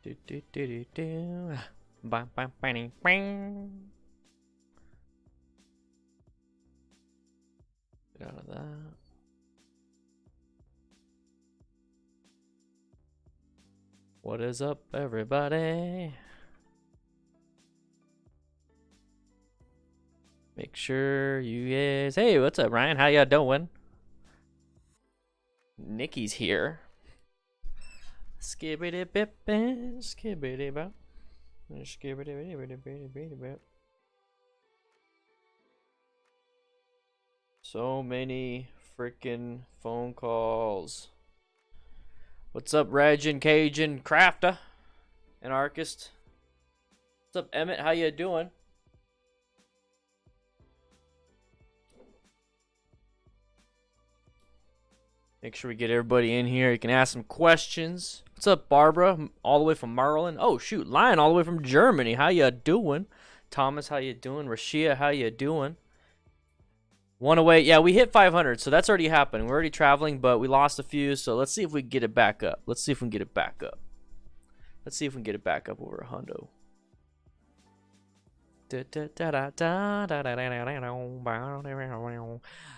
Do, do, do, do, do. Bang, bang, bang, bang. Get out of that. What is up, everybody? Make sure you guys. Hey, what's up, Ryan? How y'all doing? Nikki's here. Skibbity bip, skibbity bop, skibbity bip. So many freaking phone calls. What's up, Reg and Cage and Crafter, Anarchist? What's up, Emmett? How you doing? Make sure we get everybody in here. You can ask some questions. What's up, Barbara? All the way from Maryland. Oh, shoot. Layne all the way from Germany. How you doing? Thomas, how you doing? SHEA, how you doing? One away. Yeah, we hit 500, so that's already happened. We're already traveling, but we lost a few, so let's see if we can get it back up. Let's see if we can get it back up. Let's see if we can get it back up over a hundo.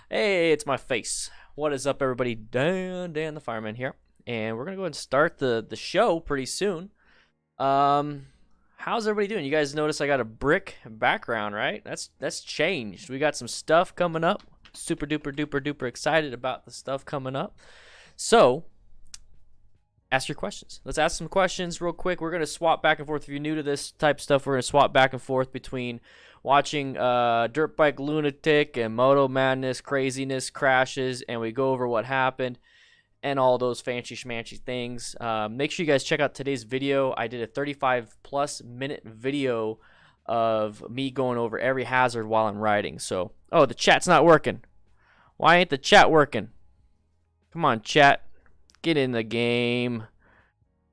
Hey, it's my face. What is up, everybody? Dan the Fireman here, and we're gonna go ahead and start the show pretty soon. How's everybody doing? You guys notice I got a brick background, right? That's changed. We got some stuff coming up. Super duper duper duper excited about the stuff coming up. So, ask your questions. Let's ask some questions real quick. We're gonna swap back and forth. If you're new to this type of stuff, we're gonna swap back and forth between watching Dirt Bike Lunatic and Moto Madness, craziness, crashes, and we go over what happened and all those fancy schmancy things. Make sure you guys check out today's video. I did a 35+ minute video of me going over every hazard while I'm riding. So, oh, the chat's not working. Why ain't the chat working? Come on, chat. Get in the game.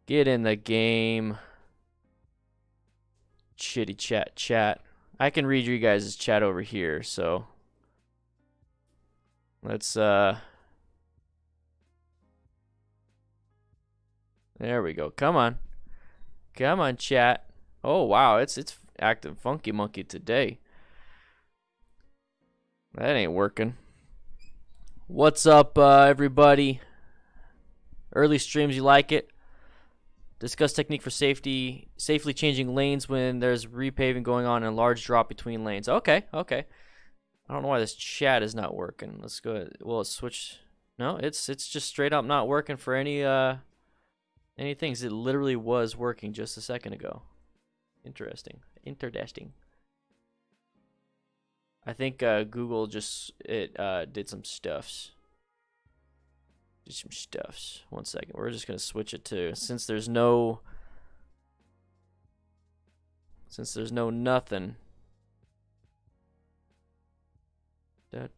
Get in the game. Shitty chat. I can read you guys' chat over here, so let's there we go. Come on, chat. Oh wow, it's acting funky monkey today. That ain't working. What's up, everybody? Early streams, you like it? Discuss technique for safely changing lanes when there's repaving going on and a large drop between lanes. Okay. I don't know why this chat is not working. Let's go ahead. Well, let's switch. No, it's just straight up not working for any things. It literally was working just a second ago. Interesting. I think Google just did some stuffs. One second. We're just gonna switch it to since there's no nothing. There's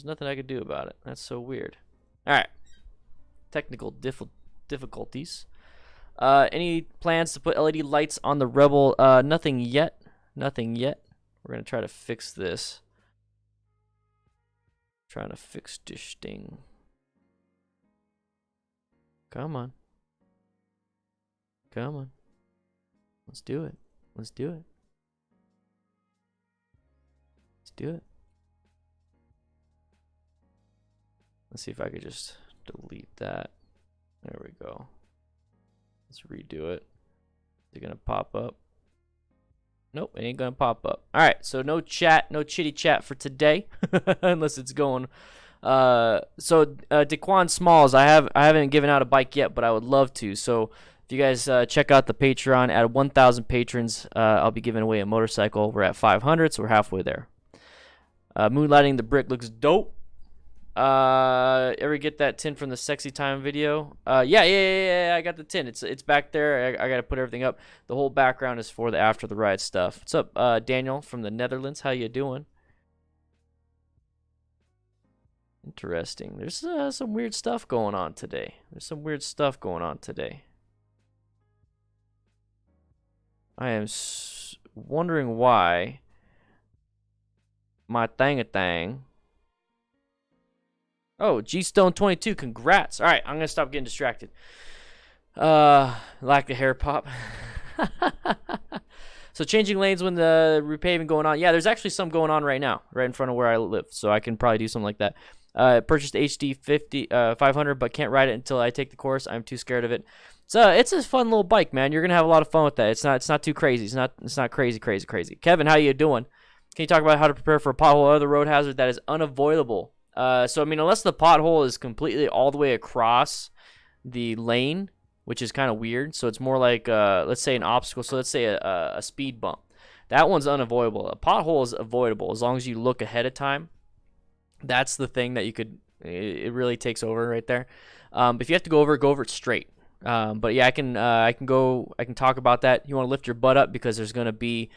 nothing I could do about it. That's so weird. All right. Technical difficulties. Any plans to put LED lights on the Rebel? Nothing yet. We're gonna try to fix this. Trying to fix this thing. Come on. Let's do it. Let's see if I could just delete that. There we go. Let's redo it. Is it gonna pop up? Nope, it ain't gonna pop up. All right, so no chat, no chitty chat for today, unless it's going. Daquan Smalls, I haven't given out a bike yet, but I would love to. So if you guys check out the Patreon at 1,000 patrons, I'll be giving away a motorcycle. We're at 500, so we're halfway there. Moonlighting the brick looks dope. Ever get that tin from the sexy time video? Yeah, I got the tin. It's back there. I gotta put everything up. The whole background is for the after the ride stuff. What's up, Daniel from the Netherlands? How you doing? Interesting. There's some weird stuff going on today. I am wondering why my thing Oh, G-Stone22, congrats. All right, I'm going to stop getting distracted. Lack of hair pop. So changing lanes when the repaving going on. Yeah, there's actually some going on right now, right in front of where I live. So I can probably do something like that. Purchased HD 500, but can't ride it until I take the course. I'm too scared of it. So it's a fun little bike, man. You're gonna have a lot of fun with that. It's not too crazy. It's not crazy. Kevin, how you doing? Can you talk about how to prepare for a pothole or other road hazard that is unavoidable? So I mean, unless the pothole is completely all the way across the lane, which is kind of weird. So it's more like, let's say an obstacle. So let's say a speed bump. That one's unavoidable. A pothole is avoidable as long as you look ahead of time. That's the thing that you could, it really takes over right there. But if you have to go over it straight. But yeah, I can talk about that. You want to lift your butt up because there's going to be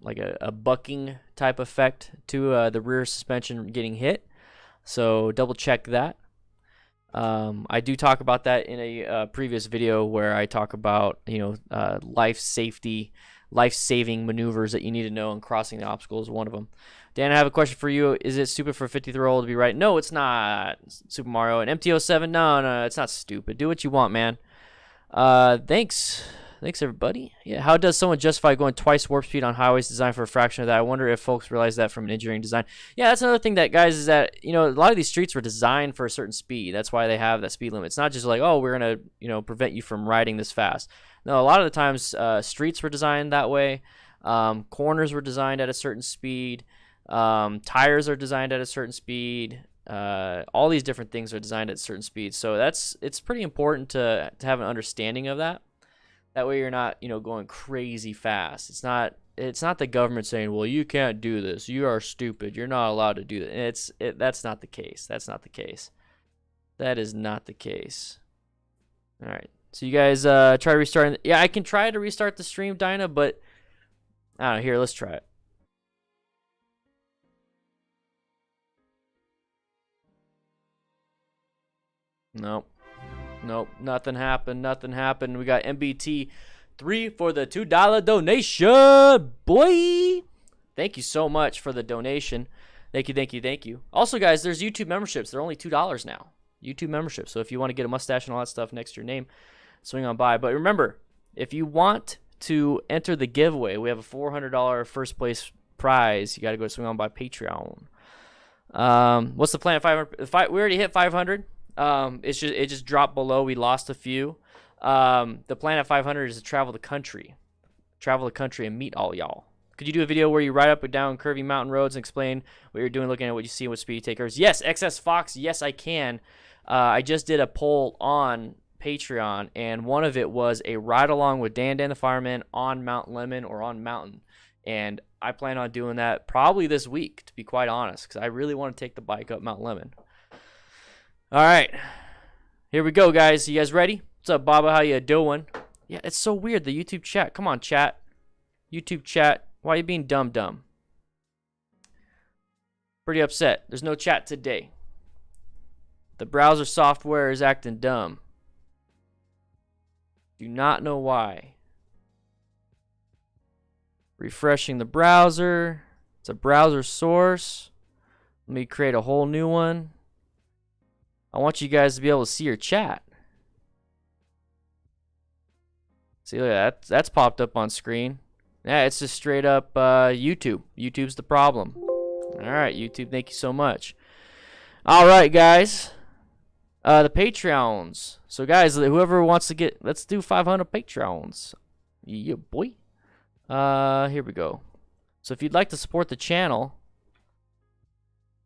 like a bucking type effect to the rear suspension getting hit. So double check that. I do talk about that in a previous video where I talk about, life-saving maneuvers that you need to know, and crossing the obstacle is one of them. Dan, I have a question for you. Is it stupid for a 53-year-old to be right? No, it's not. Super Mario. And MT07, no, it's not stupid. Do what you want, man. Thanks, everybody. Yeah, how does someone justify going twice warp speed on highways designed for a fraction of that? I wonder if folks realize that from an engineering design. Yeah, that's another thing that, guys, is that, a lot of these streets were designed for a certain speed. That's why they have that speed limit. It's not just like, oh, we're going to, prevent you from riding this fast. No, a lot of the times streets were designed that way. Corners were designed at a certain speed. Tires are designed at a certain speed. All these different things are designed at certain speeds. So it's pretty important to have an understanding of that. That way you're not, going crazy fast. It's not the government saying, well, you can't do this. You are stupid. You're not allowed to do that. That's not the case. That's not the case. That is not the case. All right. So you guys try restarting. Yeah, I can try to restart the stream, Dinah, but I don't know. Here, let's try it. Nope, nothing happened. We got MBT3 for the $2 donation, boy. Thank you so much for the donation. Thank you. Also, guys, there's YouTube memberships. They're only $2 now. YouTube memberships. So if you want to get a mustache and all that stuff next to your name, swing on by. But remember, if you want to enter the giveaway, we have a $400 first place prize. You got to go swing on by Patreon. What's the plan at 500? We already hit 500. It just dropped below. We lost a few. The plan at 500 is to travel the country and meet all y'all. Could you do a video where you ride up and down curvy mountain roads and explain what you're doing, looking at what you see, and what speed you take? Yes, XS Fox. Yes, I can. I just did a poll on Patreon, and one of it was a ride along with Dan the Fireman on Mount Lemon or on Mountain. And I plan on doing that probably this week, to be quite honest, because I really want to take the bike up Mount Lemon. All right, here we go, guys. You guys ready? What's up, Baba? How you doing? Yeah, it's so weird, the YouTube chat. Come on, chat. YouTube chat. Why are you being dumb? Pretty upset. There's no chat today. The browser software is acting dumb. Do not know why. Refreshing the browser. It's a browser source. Let me create a whole new one. I want you guys to be able to see your chat. See, look at that. That's popped up on screen. Yeah, it's just straight up YouTube. YouTube's the problem. All right, YouTube, thank you so much. All right, guys. The Patreons. So, guys, whoever wants to get, let's do 500 Patreons. Yeah, boy. Here we go. So, if you'd like to support the channel,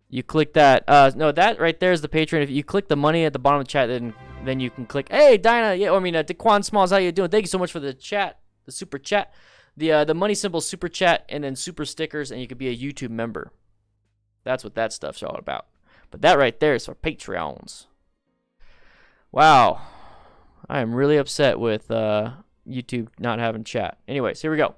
you click that. No, that right there is the Patreon. If you click the money at the bottom of the chat, then you can click. Hey, Dinah. Yeah, Daquan Smalls, how you doing? Thank you so much for the chat, the super chat, the money symbol, super chat, and then super stickers, and you could be a YouTube member. That's what that stuff's all about. But that right there is for Patreons. Wow, I am really upset with YouTube not having chat. Anyways, here we go.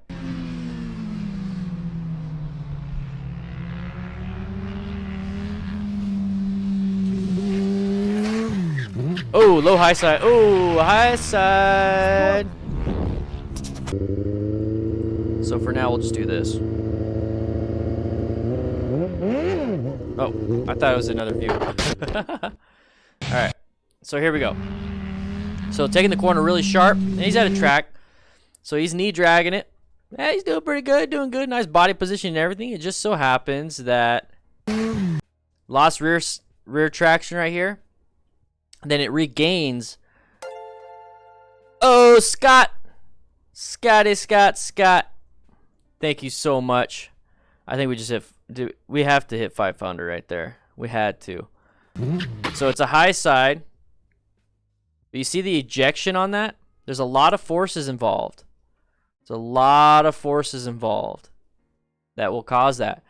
Oh, low high side. Oh, high side. So for now, we'll just do this. Oh, I thought it was another view. Alright, so here we go. So taking the corner really sharp, and he's at a track. So he's knee dragging it. Yeah, he's doing pretty good, doing good. Nice body position and everything. It just so happens that lost rear traction right here. Then it regains. Oh, Scott. Scott. Thank you so much. I think we just we have to hit 5-pounder right there. We had to. So it's a high side. But you see the ejection on that? There's a lot of forces involved. There's a lot of forces involved that will cause that.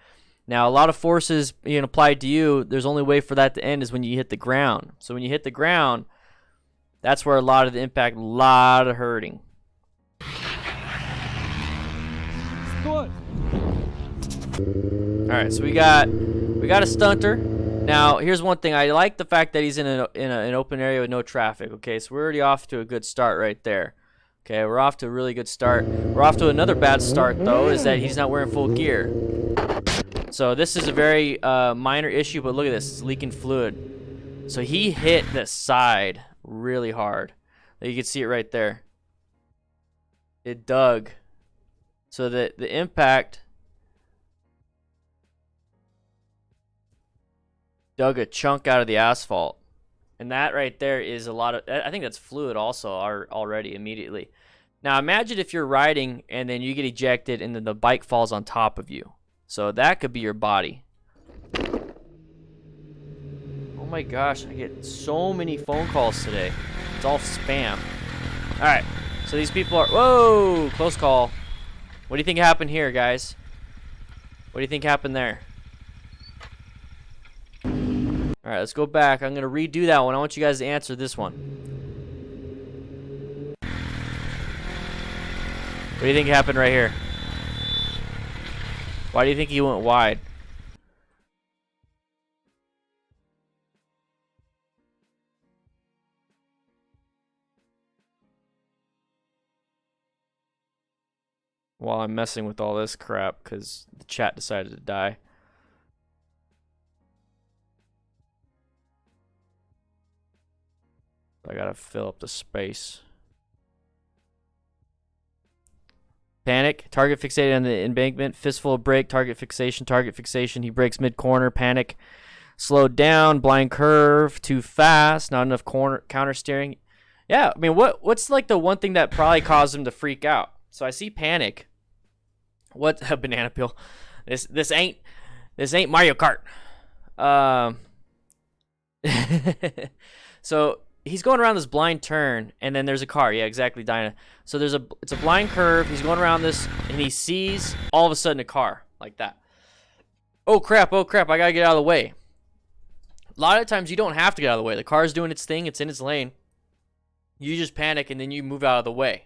Now, a lot of forces being applied to you, there's only way for that to end is when you hit the ground. So when you hit the ground, that's where a lot of the impact, a lot of hurting. All right, so we got a stunter. Now, here's one thing. I like the fact that he's in an open area with no traffic. Okay, so we're already off to a good start right there. Okay, we're off to a really good start. We're off to another bad start, though, is that he's not wearing full gear. So this is a very minor issue, but look at this. It's leaking fluid. So he hit the side really hard. You can see it right there. It dug. So the impact dug a chunk out of the asphalt. And that right there is a lot of, I think that's fluid also already immediately. Now imagine if you're riding and then you get ejected and then the bike falls on top of you. So that could be your body. Oh my gosh, I get so many phone calls today. It's all spam. Alright, so these people are, whoa, close call. What do you think happened here, guys? What do you think happened there? Alright, let's go back. I'm going to redo that one. I want you guys to answer this one. What do you think happened right here? Why do you think he went wide? While I'm messing with all this crap because the chat decided to die. I gotta fill up the space. Panic, target fixated on the embankment, fistful of brake, target fixation, he brakes mid-corner, panic, slowed down, blind curve, too fast, not enough counter steering. Yeah, I mean, what's like the one thing that probably caused him to freak out? So I see panic. What a banana peel. This ain't Mario Kart. So he's going around this blind turn, and then there's a car. Yeah, exactly, Dinah. So it's a blind curve. He's going around this, and he sees all of a sudden a car like that. Oh crap! I gotta get out of the way. A lot of times you don't have to get out of the way. The car's doing its thing. It's in its lane. You just panic, and then you move out of the way.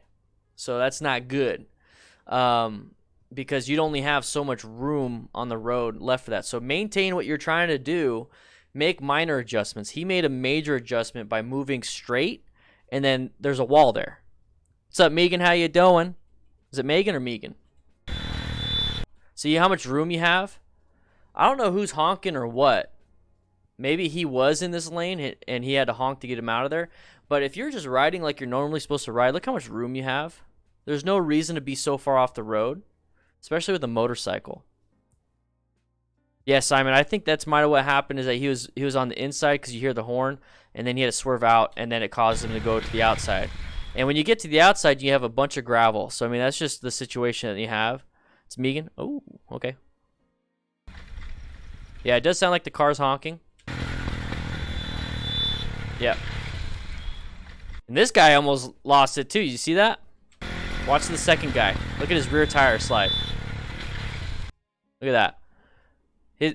So that's not good. Because you'd only have so much room on the road left for that. So maintain what you're trying to do. Make minor adjustments. He made a major adjustment by moving straight, and then there's a wall there. What's up, Megan? How you doing? Is it Megan or Megan? See how much room you have? I don't know who's honking or what. Maybe he was in this lane, and he had to honk to get him out of there. But if you're just riding like you're normally supposed to ride, look how much room you have. There's no reason to be so far off the road, especially with a motorcycle. Yeah, Simon, I think that's might have what happened is that he was on the inside because you hear the horn, and then he had to swerve out, and then it caused him to go to the outside. And when you get to the outside, you have a bunch of gravel. So, I mean, that's just the situation that you have. It's Megan. Oh, okay. Yeah, it does sound like the car's honking. Yeah. And this guy almost lost it, too. You see that? Watch the second guy. Look at his rear tire slide. Look at that.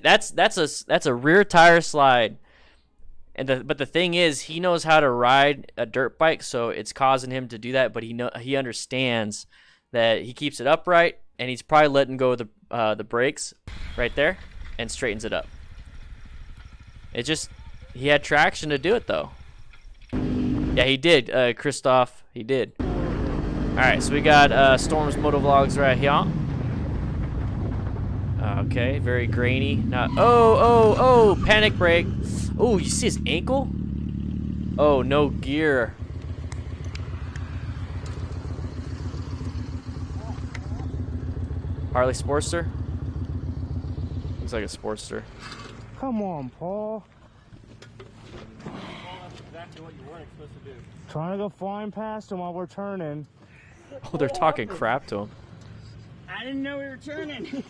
That's a rear tire slide. But the thing is, he knows how to ride a dirt bike, so it's causing him to do that. But he understands that he keeps it upright, and he's probably letting go of the brakes right there, and straightens it up. He had traction to do it though. Yeah, he did, Christoph. He did. All right, so we got Storm's Motovlogs right here. Okay, very grainy. Not. Oh! Panic brake. Oh, you see his ankle? Oh, no gear. Harley Sportster? Looks like a Sportster. Come on, Paul. That's exactly what you weren't supposed to do. Trying to go flying past him while we're turning. Oh, they're talking crap to him. I didn't know we were turning.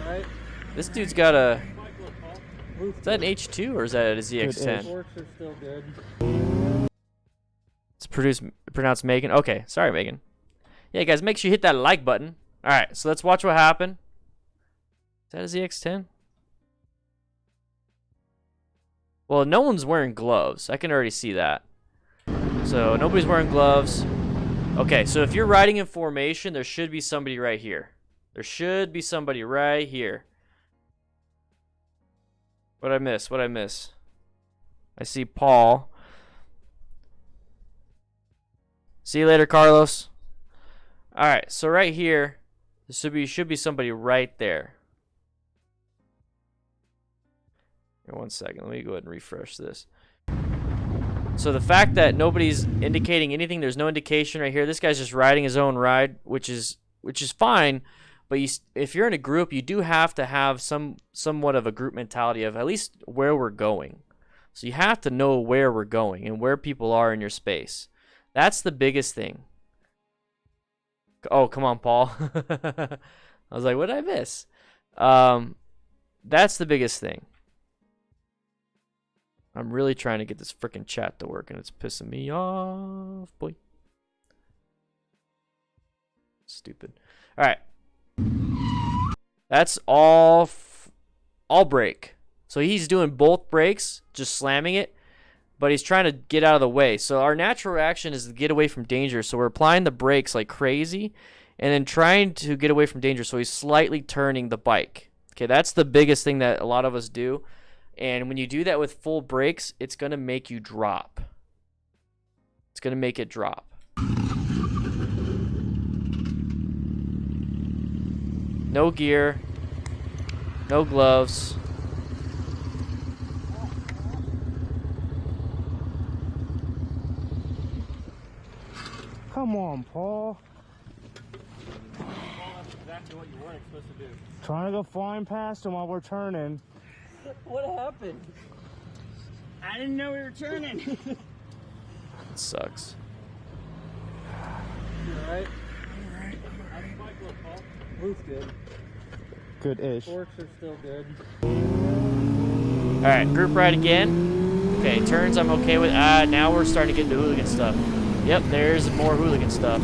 Alright. This dude's got a... Is that an H2 or is that a ZX10? Forks are still good. It's pronounced Megan. Okay, sorry, Megan. Yeah, guys, make sure you hit that like button. All right, so let's watch what happened. Is that a ZX10? Well, no one's wearing gloves. I can already see that. So nobody's wearing gloves. Okay, so if you're riding in formation, there should be somebody right here. There should be somebody right here. What'd I miss? What'd I miss? I see Paul. See you later, Carlos. All right, so right here, there should be somebody right there. Here, 1 second. Let me go ahead and refresh this. So the fact that nobody's indicating anything, there's no indication right here. This guy's just riding his own ride, which is fine. But if you're in a group, you do have to have somewhat of a group mentality of at least where we're going. So you have to know where we're going and where people are in your space. That's the biggest thing. Oh, come on, Paul. I was like, what did I miss? That's the biggest thing. I'm really trying to get this freaking chat to work, and it's pissing me off, boy. Stupid. All right. That's all brake. So he's doing both brakes, just slamming it, but he's trying to get out of the way. So our natural reaction is to get away from danger. So we're applying the brakes like crazy and then trying to get away from danger. So he's slightly turning the bike. Okay, that's the biggest thing that a lot of us do. And when you do that with full brakes, it's going to make you drop. It's going to make it drop. No gear. No gloves. Come on, Paul. That's exactly what you weren't supposed to do. Trying to go flying past him while we're turning. What happened? I didn't know we were turning. It sucks. You alright? Alright. How's the bike look, Paul? Looks good. Good-ish. Forks are still good. Alright, group ride again. Okay, turns I'm okay with. Now we're starting to get into hooligan stuff. Yep, there's more hooligan stuff.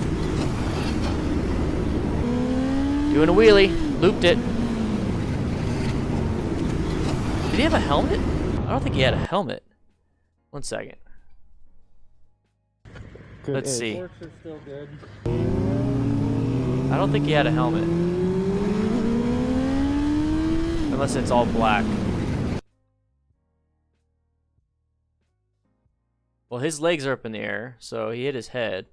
Doing a wheelie. Looped it. Did he have a helmet? I don't think he had a helmet. 1 second. Let's see. Forks are still good. I don't think he had a helmet. Unless it's all black. Well, his legs are up in the air, so he hit his head.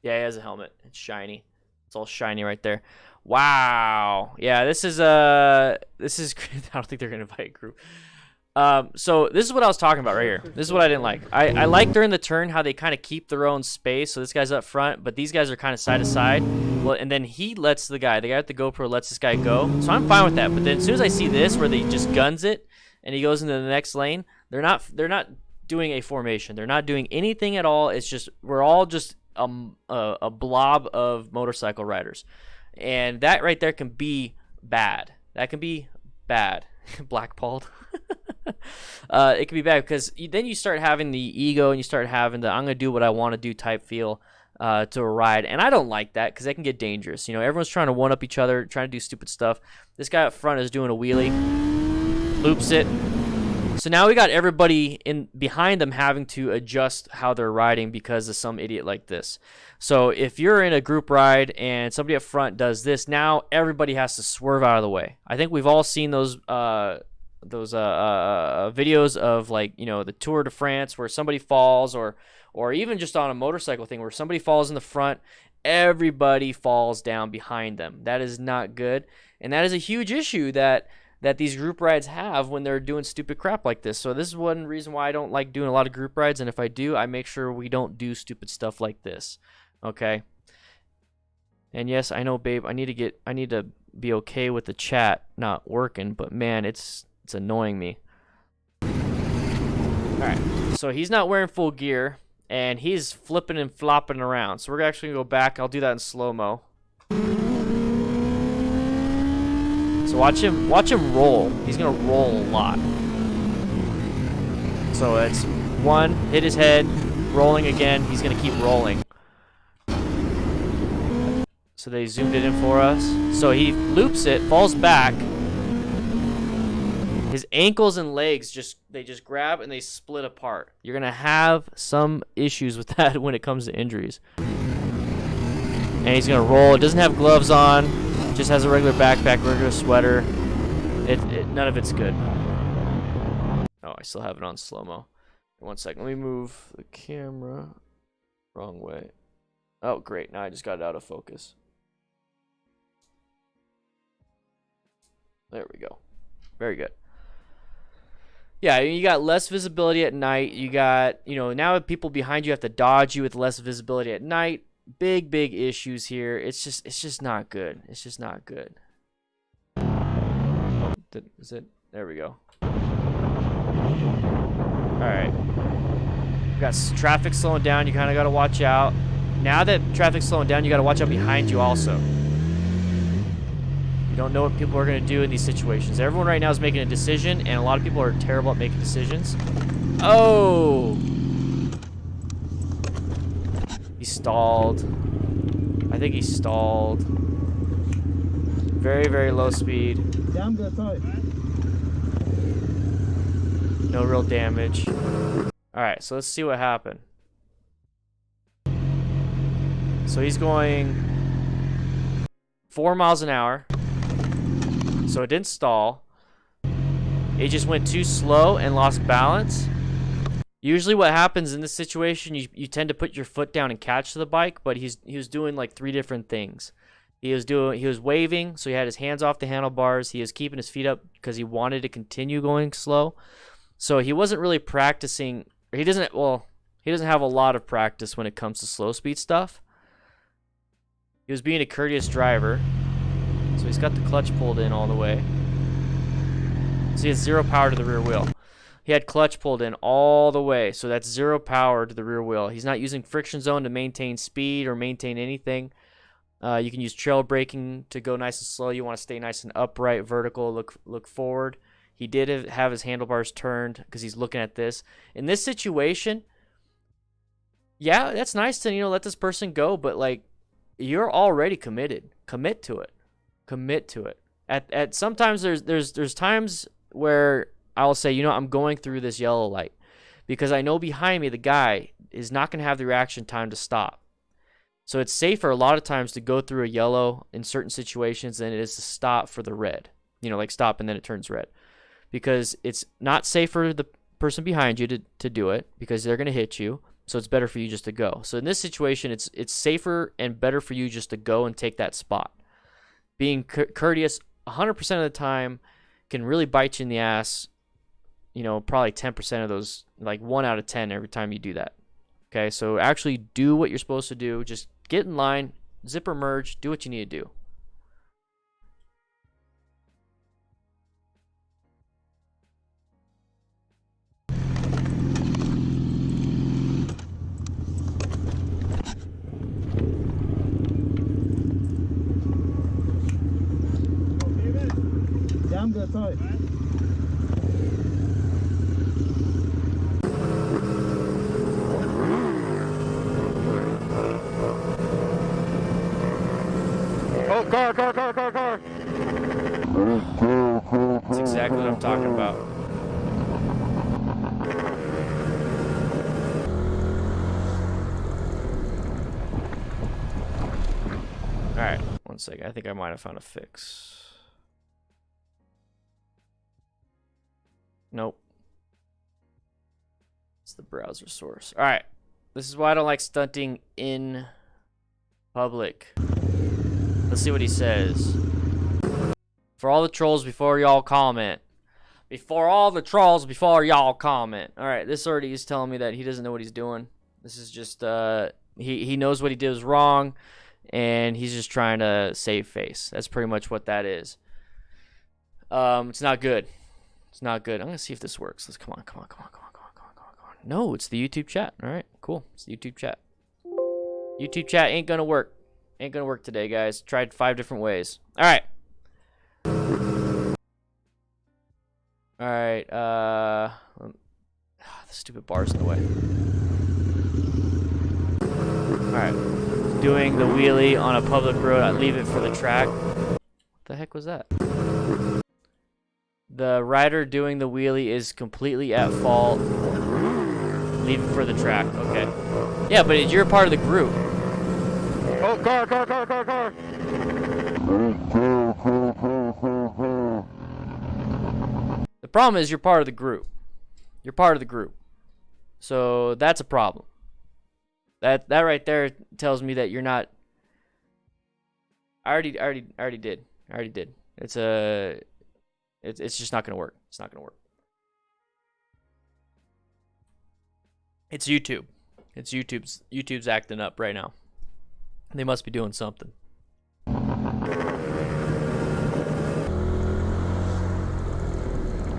Yeah, he has a helmet. It's shiny. It's all shiny right there. Wow. Yeah, this is I don't think they're gonna invite a group. So this is what I was talking about right here. This is what I didn't like. I like during the turn how they kind of keep their own space. So this guy's up front, but these guys are kind of side to side. Well, and then he lets the guy at the GoPro lets this guy go. So I'm fine with that. But then as soon as I see this where they just guns it and he goes into the next lane, they're not doing a formation. They're not doing anything at all. It's just we're all just a blob of motorcycle riders. And that right there can be bad. That can be bad. Blackballed. It can be bad because then you start having the ego and you start having the I'm going to do what I want to do type feel to a ride. And I don't like that because that can get dangerous. You know, everyone's trying to one-up each other, trying to do stupid stuff. This guy up front is doing a wheelie. Loops it. So now we got everybody in behind them having to adjust how they're riding because of some idiot like this. So if you're in a group ride and somebody up front does this, now everybody has to swerve out of the way. I think we've all seen those videos of, like, you know, the Tour de France where somebody falls, or even just on a motorcycle thing where somebody falls in the front, everybody falls down behind them. That is not good, and that is a huge issue that these group rides have when they're doing stupid crap like this. So this is one reason why I don't like doing a lot of group rides, and if I do, I make sure we don't do stupid stuff like this. Okay? And yes, I know, babe, I need to be okay with the chat not working, but man, it's annoying me. Alright, so he's not wearing full gear, and he's flipping and flopping around. So we're actually gonna go back. I'll do that in slow-mo. So watch him roll. He's gonna roll a lot. So it's one, hit his head, rolling again. He's gonna keep rolling. So they zoomed it in for us. So he loops it, falls back. His ankles and legs just grab and they split apart. You're gonna have some issues with that when it comes to injuries. And he's gonna roll. It doesn't have gloves on. Just has a regular backpack, regular sweater. None of it's good. Oh, I still have it on slow-mo. One second. Let me move the camera. Wrong way. Oh, great. Now I just got it out of focus. There we go. Very good. Yeah, you got less visibility at night. You got, you know, now people behind you have to dodge you with less visibility at night. Big issues here. It's just not good. It's just not good. Oh, is it? There we go. Alright. Got traffic slowing down. You kind of got to watch out. Now that traffic's slowing down, you got to watch out behind you also. You don't know what people are going to do in these situations. Everyone right now is making a decision, and a lot of people are terrible at making decisions. Oh! He stalled. I think he stalled. Very low speed. No real damage. Alright, so let's see what happened. So he's going 4 miles an hour. So it didn't stall. It just went too slow and lost balance. Usually what happens in this situation, you tend to put your foot down and catch the bike, but he was doing like 3 different things. He was waving, so he had his hands off the handlebars. He was keeping his feet up because he wanted to continue going slow. So he wasn't really practicing. He doesn't have a lot of practice when it comes to slow speed stuff. He was being a courteous driver. So he's got the clutch pulled in all the way. So he has 0 power to the rear wheel. He had clutch pulled in all the way, so that's 0 power to the rear wheel. He's not using friction zone to maintain speed or maintain anything. You can use trail braking to go nice and slow. You want to stay nice and upright, vertical, look forward. He did have his handlebars turned because he's looking at this. In this situation, yeah, that's nice to, you know, let this person go, but like, you're already committed. Commit to it. Commit to it. At sometimes there's times where I'll say, you know, I'm going through this yellow light because I know behind me the guy is not going to have the reaction time to stop. So it's safer a lot of times to go through a yellow in certain situations than it is to stop for the red. You know, like stop and then it turns red. Because it's not safe for the person behind you to do it because they're going to hit you. So it's better for you just to go. So in this situation, it's safer and better for you just to go and take that spot. Being courteous 100% of the time can really bite you in the ass. You know, probably 10% of those, like 1 out of 10 every time you do that. Okay, so actually do what you're supposed to do. Just get in line, zipper merge, do what you need to do. Oh, car. That's exactly what I'm talking about. Alright, one second. I think I might have found a fix. Nope. It's the browser source. All right. This is why I don't like stunting in public. Let's see what he says. For all the trolls before y'all comment. Before all the trolls before y'all comment. All right, this already is telling me that he doesn't know what he's doing. This is just he knows what he did was wrong, and he's just trying to save face. That's pretty much what that is. It's not good. It's not good. I'm gonna see if this works. Let's come on. No, it's the YouTube chat. All right, cool. It's the YouTube chat. YouTube chat ain't gonna work. Ain't gonna work today, guys. Tried 5 different ways. All right. All right. The stupid bar's in the way. All right. Doing the wheelie on a public road. I leave it for the track. What the heck was that? The rider doing the wheelie is completely at fault. Leave it for the track. Okay. Yeah, but you're a part of the group. Oh, car. The problem is you're part of the group. You're part of the group. So that's a problem. That right there tells me that you're not. I already did. It's just not gonna work. It's not gonna work. It's YouTube. YouTube's acting up right now. They must be doing something.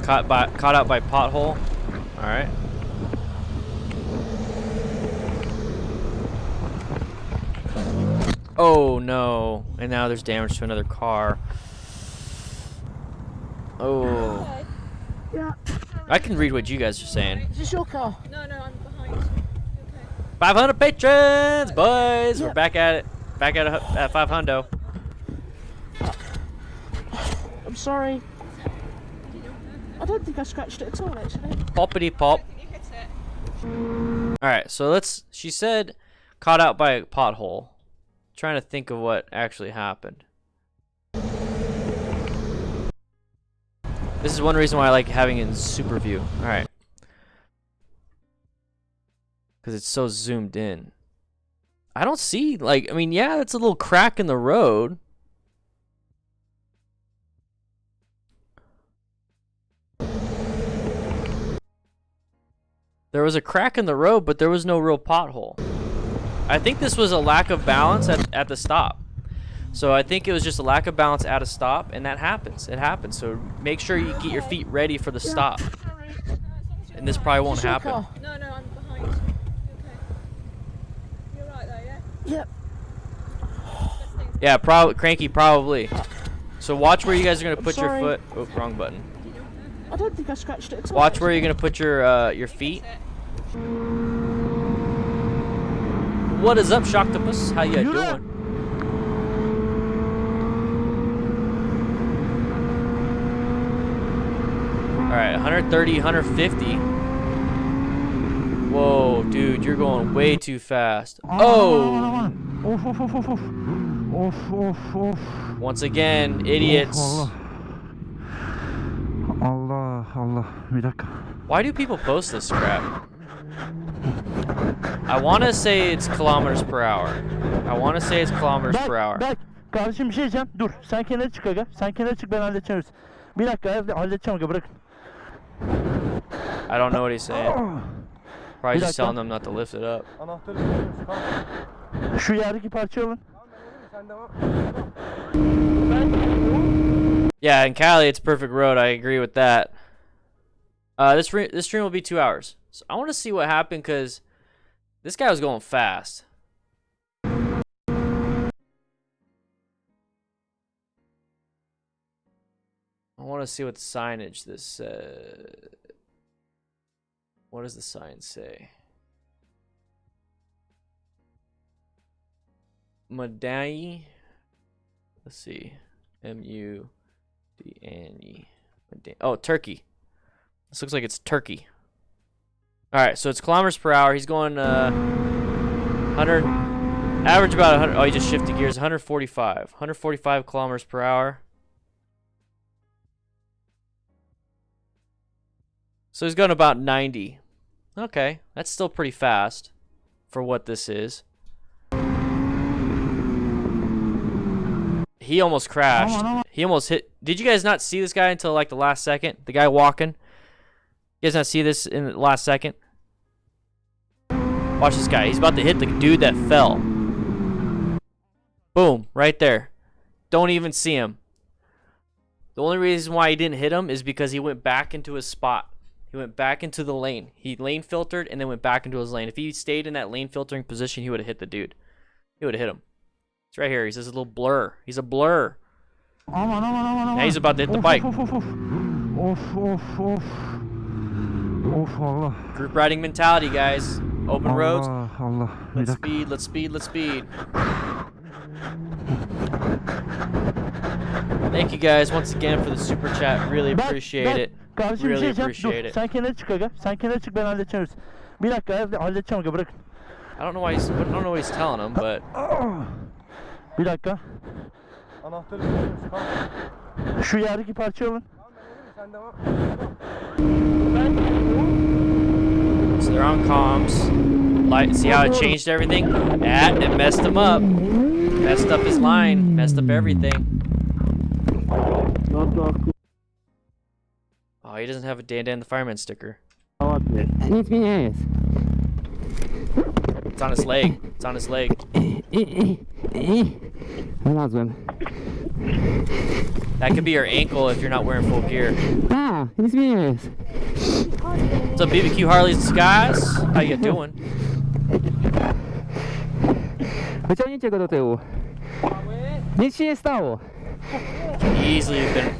Caught out by pothole. All right. Oh no! And now there's damage to another car. Oh. Yeah. I can read what you guys are saying. Is this your car? No, I'm behind. Okay. 500 patrons, boys. Yeah. We're back at it. Back at 500. I'm sorry. I don't think I scratched it at all, actually. Poppity pop. You hit it. All right, so she said caught out by a pothole. Trying to think of what actually happened. This is one reason why I like having it in super view. All right. Because it's so zoomed in. I don't see, like, I mean, yeah, it's a little crack in the road. There was a crack in the road, but there was no real pothole. I think this was a lack of balance at the stop. So I think it was just a lack of balance at a stop, and that happens. It happens. So make sure you get your feet ready for the stop. And this probably won't happen. No, I'm behind. You okay? You're right though, yeah? Yep. Yeah, cranky probably. So watch where you guys are gonna put your sorry. foot. Oh, wrong button. I don't think I scratched it at all. Watch where you're gonna put your feet. What is up, Shocktopus? How you doing? Alright, 130, 150. Whoa, dude, you're going way too fast. Oh! Once again, idiots. Allah. Bir dakika. Why do people post this crap? I want to say it's kilometers per hour. Bak, kardeşim bir şey diyeceğim. Dur, sen kenara çık aga. Sen kenara çık, ben halledeceğim. Bir dakika, halledeceğim aga, bırakın. I don't know what he's saying. Probably just dakika. telling them not to lift it up. Anahtarı istiyoruz. Tamam. Şu yerdeki parçayı alın. Sen devam. Yeah, in Cali, it's perfect road. I agree with that. This stream will be 2 hours. So I want to see what happened because this guy was going fast. I want to see what the signage this. What does the sign say? Madani. Let's see. M-U-D-N-E. Oh, Turkey. This looks like it's Turkey. Alright, so it's kilometers per hour. He's going 100. Average about 100. Oh, he just shifted gears. 145. 145 kilometers per hour. So he's going about 90. Okay, that's still pretty fast for what this is. He almost crashed. He almost hit. Did you guys not see this guy until like the last second? The guy walking. You guys not see this in the last second? Watch this guy. He's about to hit the dude that fell. Boom, right there. Don't even see him. The only reason why he didn't hit him is because he went back into his spot. He went back into the lane. He lane filtered and then went back into his lane. If he stayed in that lane filtering position, he would have hit the dude. He would have hit him. It's right here. He's just a little blur. He's a blur. Now he's about to hit the bike. Group riding mentality, guys. Open roads. Let's speed, let's speed, let's speed. Thank you guys once again for the super chat. Really appreciate it. Really appreciate it. Sen kenara çık aga. Sen kenara çık, ben halledeceğim. Bir dakika, halledeceğim aga, bırak. I don't know what he's telling him, but Bir dakika. Anahtarı veriyoruz. Kalk. Şu yerdeki parçayı alın. Sen devam. so they're on comms. See how it changed everything? That it messed him up. Messed up his line. Messed up everything. Oh, he doesn't have a Dan the Fireman sticker. Nic mi nie jest. It's on his leg. It's on his leg. Znalazłem. That could be your ankle if you're not wearing full gear. A, nic mi nie jest. What's up, BBQ Harley's Skies? How you doing? Wyciągnijcie go do tyłu. Nic się nie stało. Easily been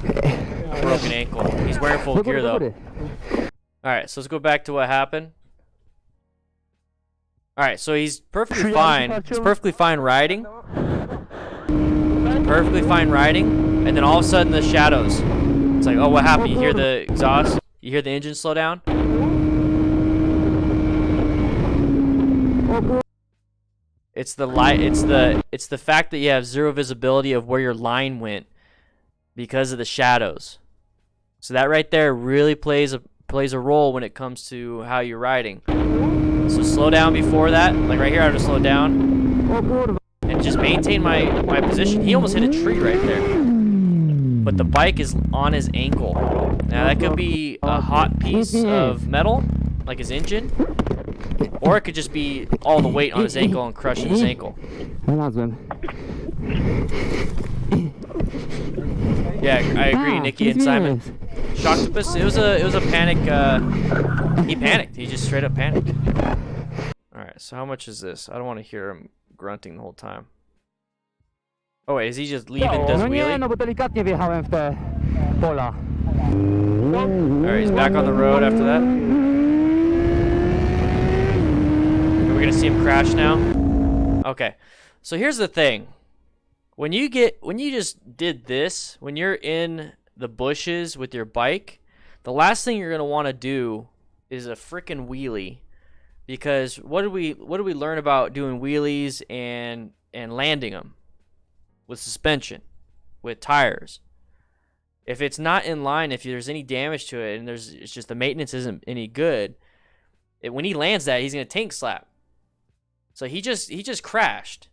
a broken ankle. He's wearing full gear though. Alright, so let's go back to what happened. Alright, so he's perfectly fine. He's perfectly fine riding. Perfectly fine riding. And then all of a sudden the shadows. It's like, oh, what happened? You hear the exhaust? You hear the engine slow down? It's the light. It's the fact that you have zero visibility of where your line went because of the shadows. So that right there really plays a role when it comes to how you're riding. So slow down before that. Like right here, I just slow down and just maintain my position. He almost hit a tree right there, but the bike is on his ankle. Now that could be a hot piece of metal, like his engine. Or it could just be all the weight on his ankle and crushing his ankle. Yeah, I agree, Nikki and Simon. Shocktopus, it was a panic. He panicked. He just straight up panicked. All right, so how much is this? I don't want to hear him grunting the whole time. Oh wait, is he just leaving this wheelie? No bo delikatnie wjechałem w te pola. All right, he's back on the road after that. We're gonna see him crash now. Okay, so here's the thing. When you just did this, when you're in the bushes with your bike, the last thing you're gonna want to do is a freaking wheelie, because what do we learn about doing wheelies and landing them with suspension, with tires? If it's not in line, if there's any damage to it, and it's just the maintenance isn't any good, when he lands that, he's gonna tank slap. So he just crashed.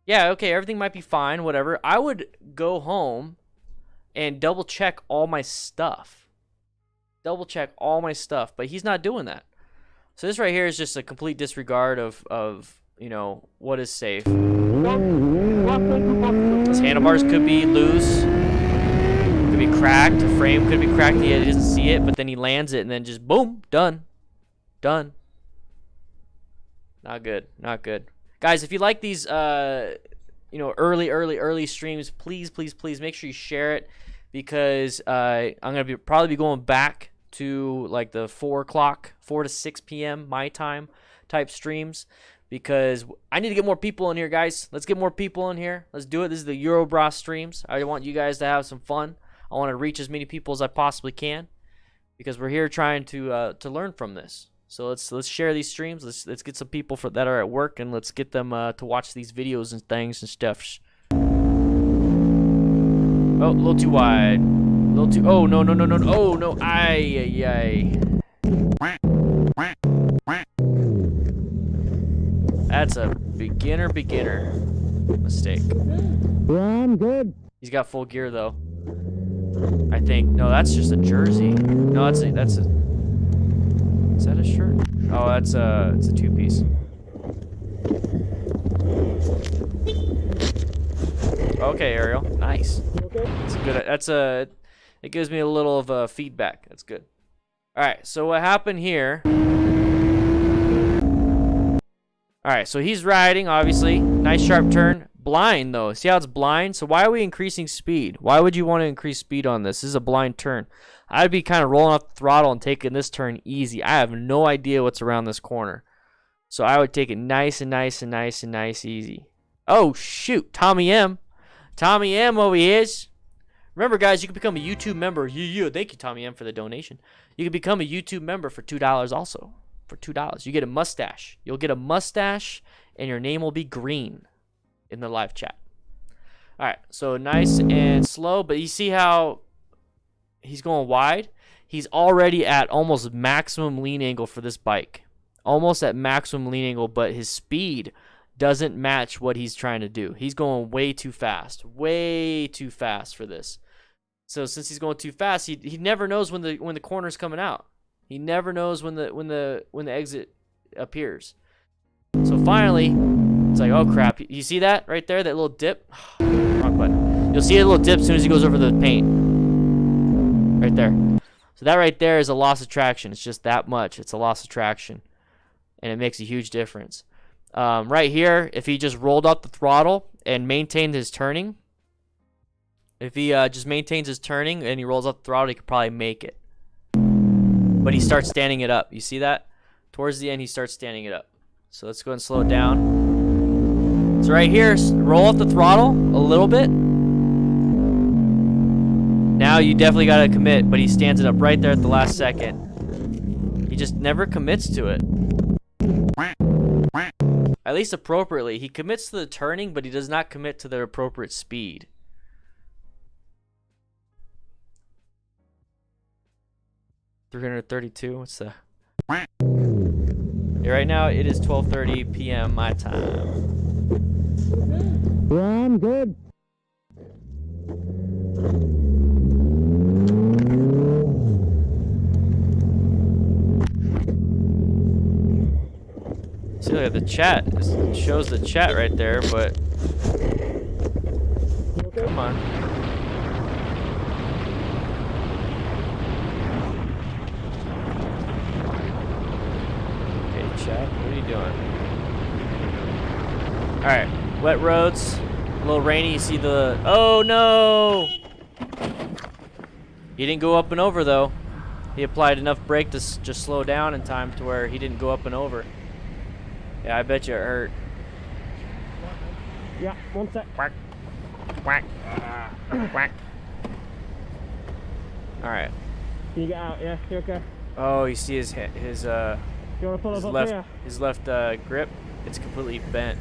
Yeah, okay, everything might be fine, whatever. I would go home and double check all my stuff. Double check all my stuff, but he's not doing that. So this right here is just a complete disregard of you know, what is safe. His handlebars could be loose, could be cracked, the frame could be cracked, he doesn't see it, but then he lands it and then just boom, done. Not good, not good. Guys, if you like these, you know, early streams, please make sure you share it, because I'm gonna probably be going back to like the 4 to 6 p.m. my time type streams, because I need to get more people in here, guys. Let's get more people in here. Let's do it. This is the Eurobras streams. I want you guys to have some fun. I want to reach as many people as I possibly can, because we're here trying to learn from this. So let's share these streams. Let's get some people that are at work, and let's get them to watch these videos and things and stuff. Oh, a little too wide. A little too. Oh no. Oh no. Aye. That's a beginner mistake. Yeah, I'm good. He's got full gear though. I think. No, that's just a jersey. No, that's a. Is that a shirt? Oh, it's a two-piece. Okay, Ariel. Nice. That's good. It gives me a little of feedback. That's good. All right. So what happened here? All right. So he's riding, obviously. Nice sharp turn. Blind though. See how it's blind? So why are we increasing speed? Why would you want to increase speed on this? This is a blind turn. I'd be kind of rolling off the throttle and taking this turn easy. I have no idea what's around this corner. So I would take it nice easy. Oh shoot, Tommy M. Tommy M over here. Remember guys, you can become a YouTube member. Yeah, thank you Tommy M for the donation. You can become a YouTube member for $2 also. For $2. You get a mustache. You'll get a mustache and your name will be green in the live chat. All right, so nice and slow, but you see how he's going wide? He's already at almost maximum lean angle for this bike. Almost at maximum lean angle, but his speed doesn't match what he's trying to do. He's going way too fast for this. So since he's going too fast, he never knows when the corner's coming out. He never knows when the exit appears. So finally, it's like, oh crap. You see that right there? That little dip? Wrong button. You'll see a little dip as soon as he goes over the paint. Right there. So that right there is a loss of traction. It's just that much. It's a loss of traction. And it makes a huge difference. Right here, if he just rolled up the throttle and maintained his turning, if he just maintains his turning and he rolls up the throttle, he could probably make it. But he starts standing it up. You see that? Towards the end, he starts standing it up. So let's go ahead and slow it down. So right here, roll up the throttle a little bit. Now you definitely got to commit, but he stands it up right there at the last second. He just never commits to it. At least appropriately. He commits to the turning, but he does not commit to the appropriate speed. $332. What's the? Yeah, right now it is 12:30 p.m. my time. Yeah, I'm good. See, look at the chat. It shows the chat right there, but come on. Okay, chat. What are you doing? All right, wet roads, a little rainy. You see the? Oh no! He didn't go up and over though. He applied enough brake to just slow down in time to where he didn't go up and over. Yeah, I bet you it hurt. Yeah, one sec. Quack. Quack. Quack. Alright. Can you get out? Yeah, you okay? Oh, you see his You want to pull up here? his left grip? It's completely bent.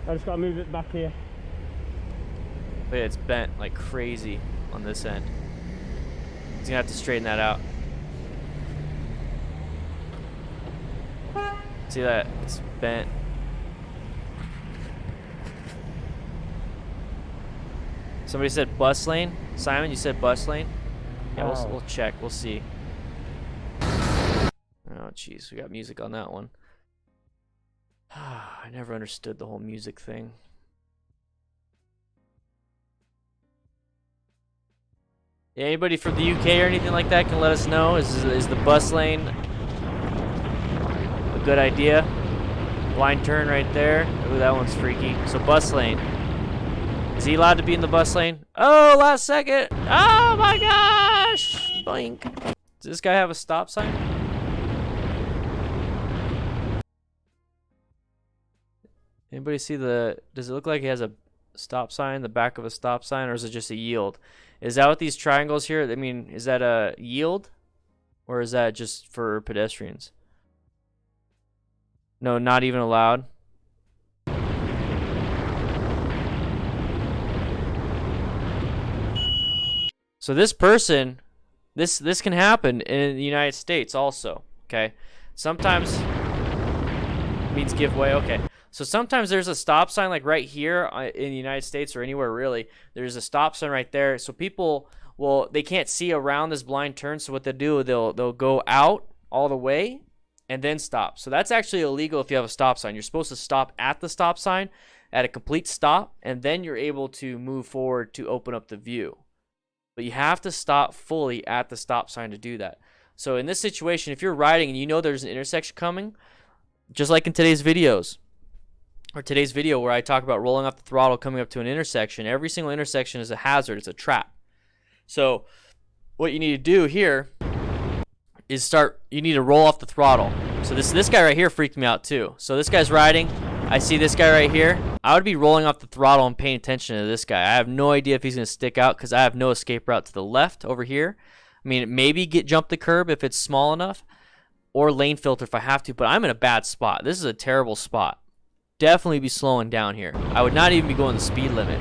I just got to move it back here. But yeah, it's bent like crazy on this end. He's gonna have to straighten that out. See that? It's bent. Somebody said bus lane. Simon, you said bus lane? Yeah, we'll check. We'll see. Oh, jeez. We got music on that one. I never understood the whole music thing. Yeah, anybody from the UK or anything like that can let us know. Is the bus lane a good idea? Blind turn right there. Ooh, that one's freaky. So bus lane. Is he allowed to be in the bus lane? Oh, last second. Oh my gosh. Boink. Does this guy have a stop sign? Anybody see does it look like he has a stop sign, the back of a stop sign, or is it just a yield? Is that what these triangles here? I mean, is that a yield? Or is that just for pedestrians? No, not even allowed. So this person, this can happen in the United States also. Okay, sometimes means give way. Okay, so sometimes there's a stop sign like right here in the United States or anywhere really. There's a stop sign right there, so people, well, they can't see around this blind turn, so what they do, they'll go out all the way and then stop. So that's actually illegal if you have a stop sign. You're supposed to stop at the stop sign at a complete stop, and then you're able to move forward to open up the view. But you have to stop fully at the stop sign to do that. So in this situation, if you're riding and you know there's an intersection coming, just like in today's videos, or today's video where I talk about rolling off the throttle coming up to an intersection, every single intersection is a hazard, it's a trap. So what you need to do here is you need to roll off the throttle. So this guy right here freaked me out too. So this guy's riding, I see this guy right here. I would be rolling off the throttle and paying attention to this guy. I have no idea if he's going to stick out because I have no escape route to the left over here. I mean, maybe jump the curb if it's small enough, or lane filter if I have to, but I'm in a bad spot. This is a terrible spot. Definitely be slowing down here. I would not even be going the speed limit.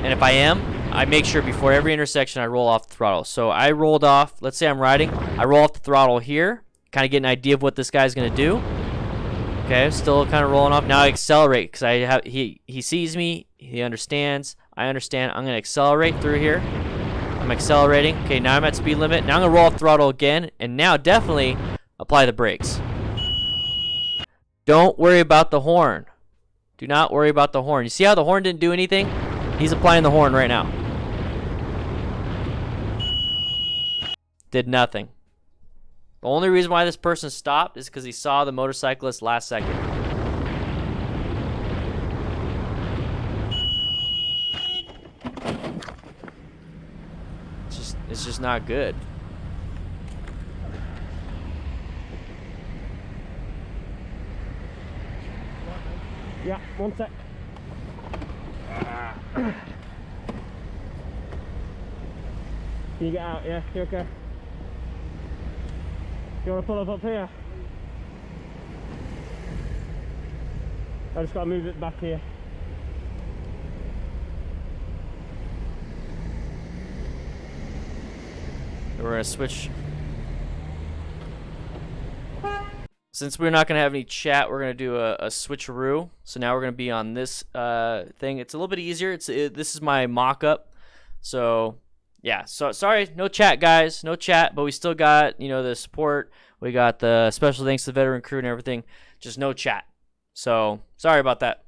And if I am, I make sure before every intersection I roll off the throttle. So I rolled off, let's say I'm riding, I roll off the throttle here, kind of get an idea of what this guy's going to do. Okay, still kind of rolling off. Now I accelerate because he sees me, he understands, I understand. I'm going to accelerate through here. I'm accelerating. Okay, now I'm at speed limit. Now I'm going to roll off throttle again, and now definitely apply the brakes. Don't worry about the horn. Do not worry about the horn. You see how the horn didn't do anything? He's applying the horn right now. Did nothing. The only reason why this person stopped is because he saw the motorcyclist last second. It's just not good. Yeah, one sec. Can you get out? Yeah, you okay? You want to pull up here? I just got to move it back here. We're going to switch. Since we're not going to have any chat, we're going to do a switcheroo. So now we're going to be on this thing. It's a little bit easier. This is my mock-up. So, yeah. So sorry, no chat, guys. No chat, but we still got, the support. We got the special thanks to the veteran crew and everything. Just no chat. So, sorry about that.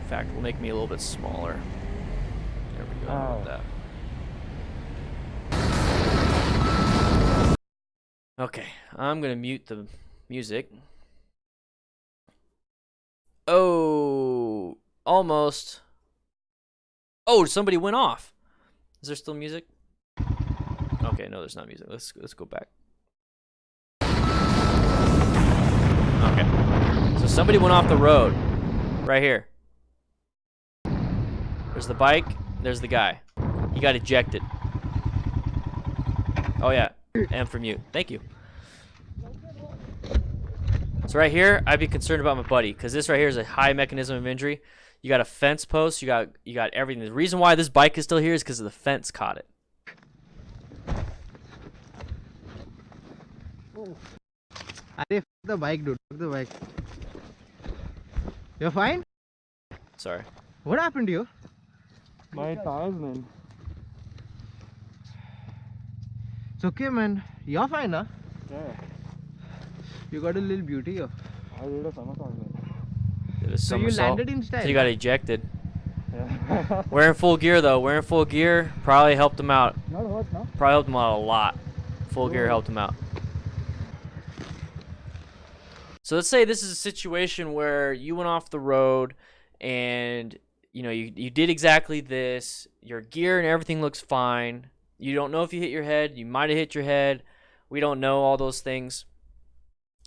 In fact, we'll make me a little bit smaller. There we go. How about that? Okay, I'm gonna mute the music. Oh, almost. Oh, somebody went off. Is there still music? Okay, no, there's not music. Let's go back. Okay, so somebody went off the road, right here. There's the bike. There's the guy. He got ejected. Oh yeah. And from you. Thank you. So right here, I'd be concerned about my buddy because this right here is a high mechanism of injury. You got a fence post. You got everything. The reason why this bike is still here is because the fence caught it. Fuck the bike, dude. Fuck the bike. You're fine? Sorry. What happened to you? My tires, man. It's okay, man. You're fine, huh? Yeah. You got a little beauty here. I did a somersault, man. Did a So you somersault. landed in style. So you got ejected. Yeah. Wearing full gear though. Wearing full gear probably helped him out. Not hurt, no? Probably helped him out a lot. Full gear helped him out. So let's say this is a situation where you went off the road and you did exactly this. Your gear and everything looks fine. You don't know if you hit your head. You might have hit your head. We don't know all those things.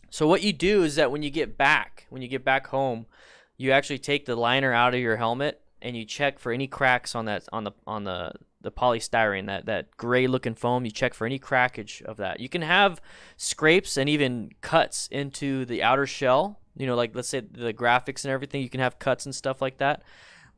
So what you do is that when you get back home, you actually take the liner out of your helmet and you check for any cracks on the polystyrene, that gray looking foam. You check for any crackage of that. You can have scrapes and even cuts into the outer shell. Like let's say the graphics and everything, you can have cuts and stuff like that.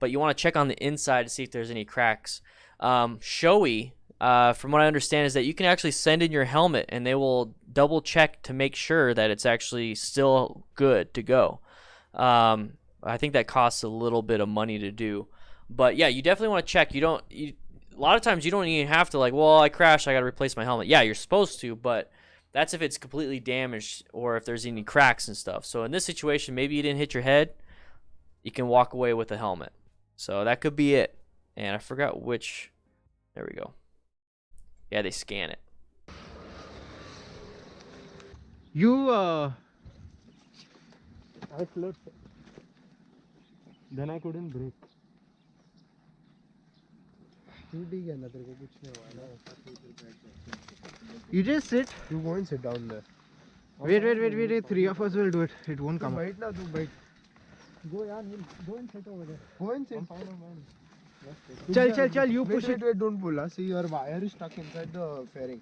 but you want to check on the inside to see if there's any cracks. SHEA, from what I understand, is that you can actually send in your helmet and they will double check to make sure that it's actually still good to go. I think that costs a little bit of money to do, but yeah, you definitely want to check. A lot of times you don't even have to like, well, I crashed, I got to replace my helmet. Yeah, you're supposed to, but that's if it's completely damaged or if there's any cracks and stuff. So in this situation, maybe you didn't hit your head, you can walk away with a helmet. So that could be it. And I forgot which. There we go. Yeah, they scan it. You I slipped. Then I couldn't brake. you just sit. You go and sit down there. Wait. 3 of us will do it. It won't come. Wait now, do wait. Go, yaar, go and sit over there. Go and sit. Chal, you push it. Wait, don't pull. See, your wire is stuck inside the fairing.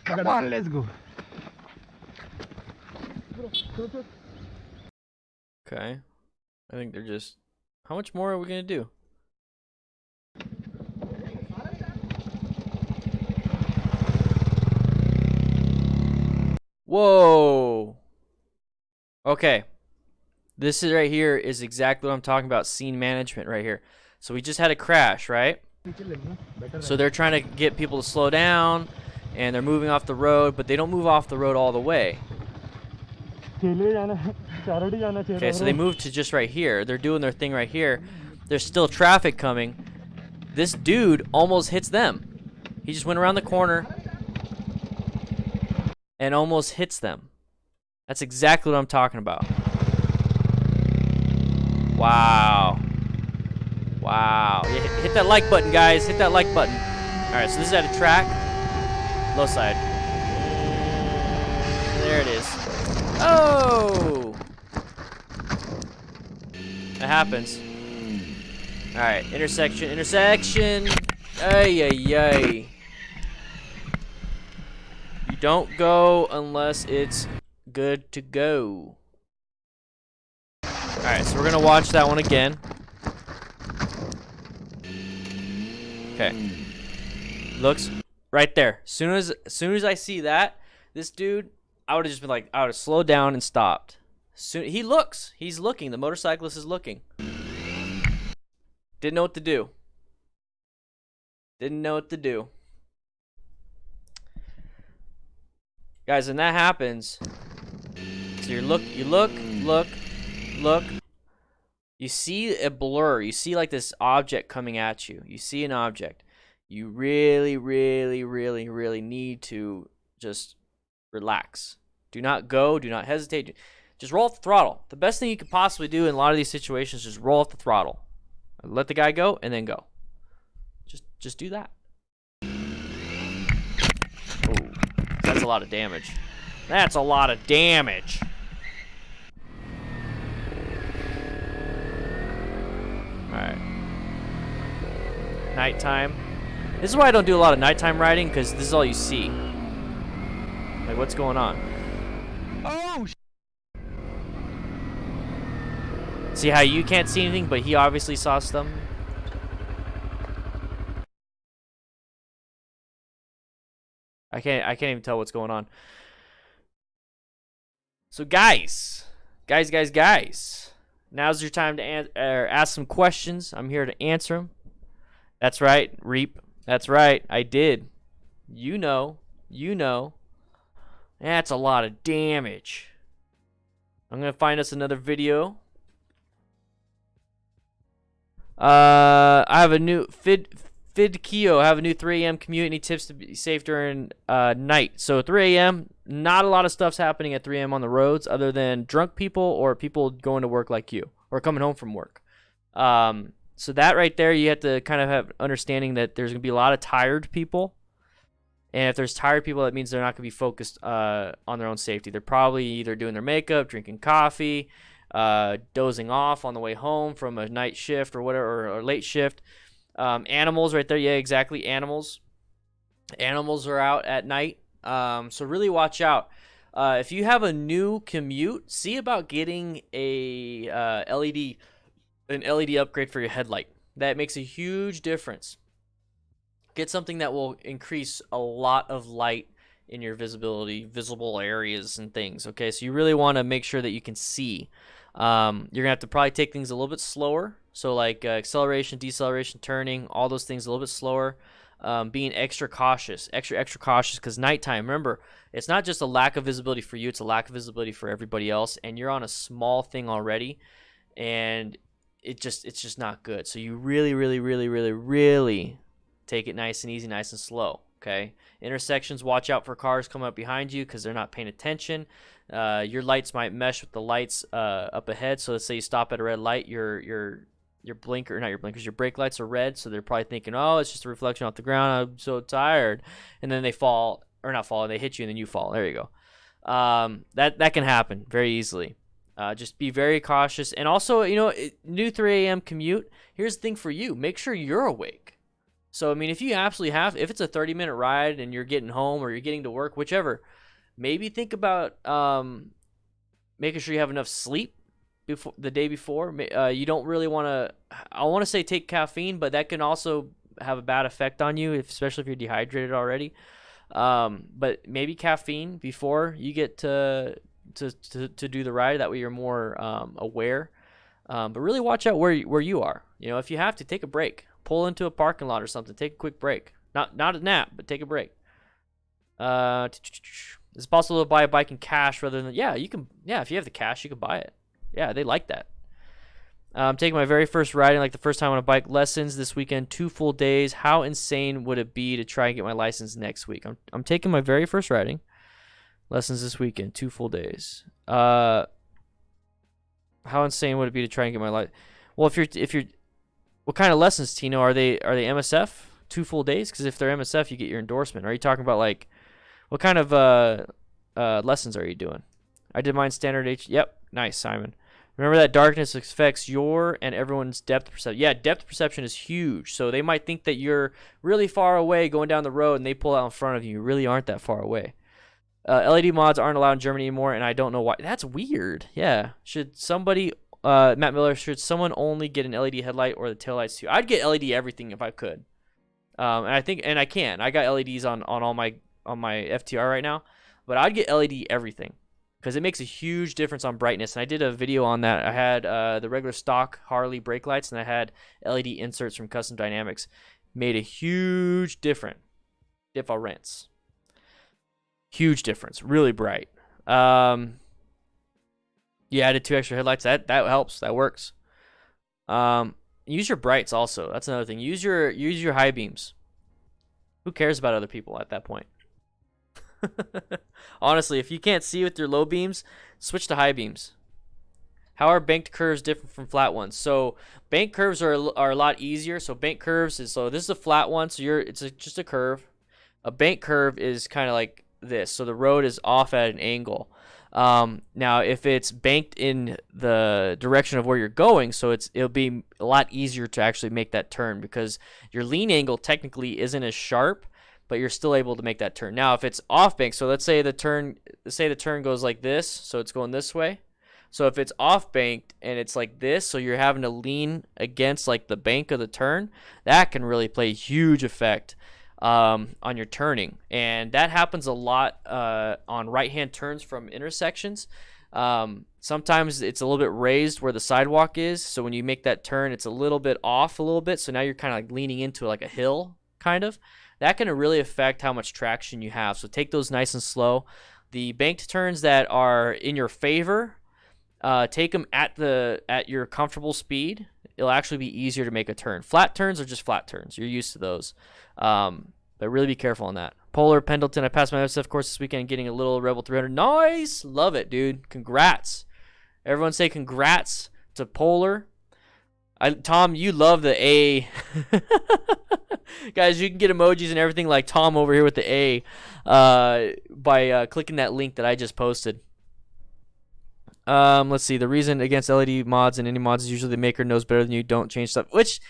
Come on, let's go. Okay. I think they're just... How much more are we going to do? Whoa. Okay. This is right here is exactly what I'm talking about. Scene management right here. So we just had a crash, right? So they're trying to get people to slow down and they're moving off the road, but they don't move off the road all the way. Okay, so they moved to just right here. They're doing their thing right here. There's still traffic coming. This dude almost hits them. He just went around the corner and almost hits them. That's exactly what I'm talking about. Wow. Wow. Yeah, hit that like button, guys. Hit that like button. All right, so this is at a track. Low side. There it is. Oh! That happens. All right, intersection. Ay. You don't go unless it's good to go. All right, so we're gonna watch that one again. Okay. Looks right there. As soon as I see that, this dude, I would have just been like, I would have slowed down and stopped. He's looking. The motorcyclist is looking. Didn't know what to do. Guys, when that happens, so you look. You see a blur. You see like this object coming at you. You see an object. You really need to just relax. Do not go. Do not hesitate. Just roll off the throttle. The best thing you could possibly do in a lot of these situations is just roll off the throttle. Let the guy go and then go. Just do that. Oh, that's a lot of damage. That's a lot of damage. Alright. Nighttime. This is why I don't do a lot of nighttime riding, because this is all you see. Like, what's going on? Oh! See how you can't see anything, but he obviously saw something? I can't even tell what's going on. So guys. Now's your time to ask some questions. I'm here to answer them. That's right, Reap. That's right, I did. You know. That's a lot of damage. I'm going to find us another video. I have a new Fidkio. I have a new 3 a.m. commute. Any tips to be safe during night? So 3 a.m. Not a lot of stuff's happening at 3 a.m. on the roads, other than drunk people or people going to work like you or coming home from work. So that right there, you have to kind of have understanding that there's gonna be a lot of tired people, and if there's tired people, that means they're not gonna be focused on their own safety. They're probably either doing their makeup, drinking coffee, dozing off on the way home from a night shift or whatever, or late shift. Animals right there. Yeah, exactly. Animals are out at night. So really watch out. If you have a new commute, see about getting a an LED upgrade for your headlight. That makes a huge difference. Get something that will increase a lot of light in your visible areas and things. Okay, so you really want to make sure that you can see. You're gonna have to probably take things a little bit slower. So like acceleration, deceleration, turning, all those things a little bit slower. Being extra cautious, extra cautious, because nighttime. Remember, it's not just a lack of visibility for you; it's a lack of visibility for everybody else. And you're on a small thing already, and it's just not good. So you really take it nice and easy, nice and slow. Okay, intersections, watch out for cars coming up behind you because they're not paying attention. Your lights might mesh with the lights up ahead. So let's say you stop at a red light, your blinker, not your blinkers, your brake lights are red. So they're probably thinking, oh, it's just a reflection off the ground. I'm so tired. And then they fall, or not fall, they hit you and then you fall. There you go. That can happen very easily. Just be very cautious. And also, new 3 a.m. commute, here's the thing for you. Make sure you're awake. So, I mean, if it's a 30-minute ride and you're getting home or you're getting to work, whichever, maybe think about making sure you have enough sleep before the day before. You don't really want to, I want to say take caffeine, but that can also have a bad effect on you, especially if you're dehydrated already. But maybe caffeine before you get to do the ride. That way you're more aware. But really watch out where you are. If you have to, take a break. Pull into a parking lot or something. Take a quick break. Not a nap, but take a break. It's possible to buy a bike in cash rather than you can. Yeah, if you have the cash, you can buy it. Yeah, they like that. I'm taking my very first riding, like the first time on a bike lessons this weekend. 2 full days. How insane would it be to try and get my license next week? I'm taking my very first riding lessons this weekend. 2 full days. How insane would it be to try and get my license? Well, if you're what kind of lessons, Tino? Are they MSF 2 full days? Because if they're MSF, you get your endorsement. Are you talking about like what kind of lessons are you doing? I did mine standard H. Yep, nice, Simon. Remember that darkness affects your and everyone's depth perception. Yeah, depth perception is huge. So they might think that you're really far away going down the road, and they pull out in front of you. You really aren't that far away. LED mods aren't allowed in Germany anymore, and I don't know why. That's weird. Yeah, should somebody? Matt Miller, should someone only get an LED headlight or the taillights too? I'd get LED everything if I could. And I can. I got LEDs on my FTR right now, but I'd get LED everything because it makes a huge difference on brightness. And I did a video on that. I had the regular stock Harley brake lights, and I had LED inserts from Custom Dynamics. Made a huge difference. Huge difference. Really bright. You added 2 extra headlights. That helps. That works. Use your brights also. That's another thing. Use your high beams. Who cares about other people at that point? Honestly, if you can't see with your low beams, switch to high beams. How are banked curves different from flat ones? So banked curves are a lot easier. So banked curves this is a flat one. So it's just a curve. A banked curve is kind of like this. So the road is off at an angle. Now if it's banked in the direction of where you're going, so it'll be a lot easier to actually make that turn because your lean angle technically isn't as sharp, but you're still able to make that turn. Now if it's off bank, so let's say the turn goes like this, so it's going this way. So if it's off banked and it's like this, so you're having to lean against like the bank of the turn, that can really play a huge effect on your turning. And that happens a lot on right-hand turns from intersections. Sometimes it's a little bit raised where the sidewalk is, so when you make that turn, it's a little bit off a little bit, so now you're kind of like leaning into like a hill, kind of. That can really affect how much traction you have, so take those nice and slow. The banked turns that are in your favor, take them at your comfortable speed. It'll actually be easier to make a turn. Flat turns are just flat turns. You're used to those. But really be careful on that. Polar Pendleton, I passed my SF course this weekend getting a little Rebel 300. Nice! Love it, dude. Congrats. Everyone say congrats to Polar. Tom, you love the A. Guys, you can get emojis and everything like Tom over here with the A by clicking that link that I just posted. Let's see. The reason against LED mods and any mods is usually the maker knows better than you. Don't change stuff. Which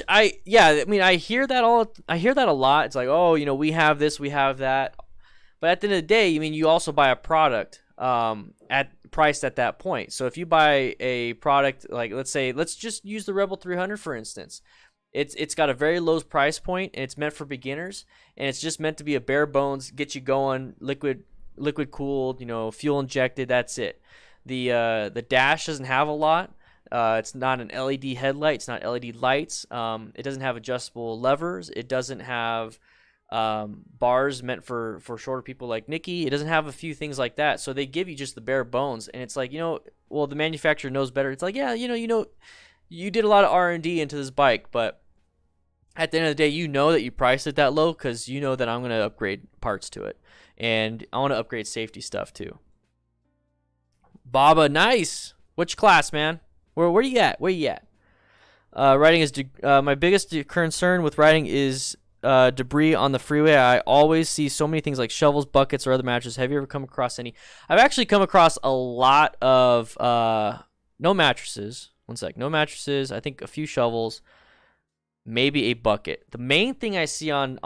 I hear that a lot. It's like, oh, we have this, we have that. But at the end of the day, you also buy a product. priced at that point. So if you buy a product like, let's just use the Rebel 300 for instance. It's got a very low price point, and it's meant for beginners, and it's just meant to be a bare bones, get you going, liquid cooled, fuel injected. That's it. The dash doesn't have a lot. It's not an LED headlight. It's not LED lights. It doesn't have adjustable levers. It doesn't have bars meant for shorter people like Nikki. It doesn't have a few things like that. So they give you just the bare bones, and it's like, well, the manufacturer knows better. It's like, yeah, you did a lot of R&D into this bike, but at the end of the day, that you priced it that low because you know that I'm going to upgrade parts to it. And I want to upgrade safety stuff too. Baba, nice. Which class, man? Where you at? Riding is my biggest concern with riding is debris on the freeway. I always see so many things like shovels, buckets, or other mattresses. Have you ever come across any? I've actually come across a lot of no mattresses. One sec. No mattresses. I think a few shovels. Maybe a bucket. The main thing I see on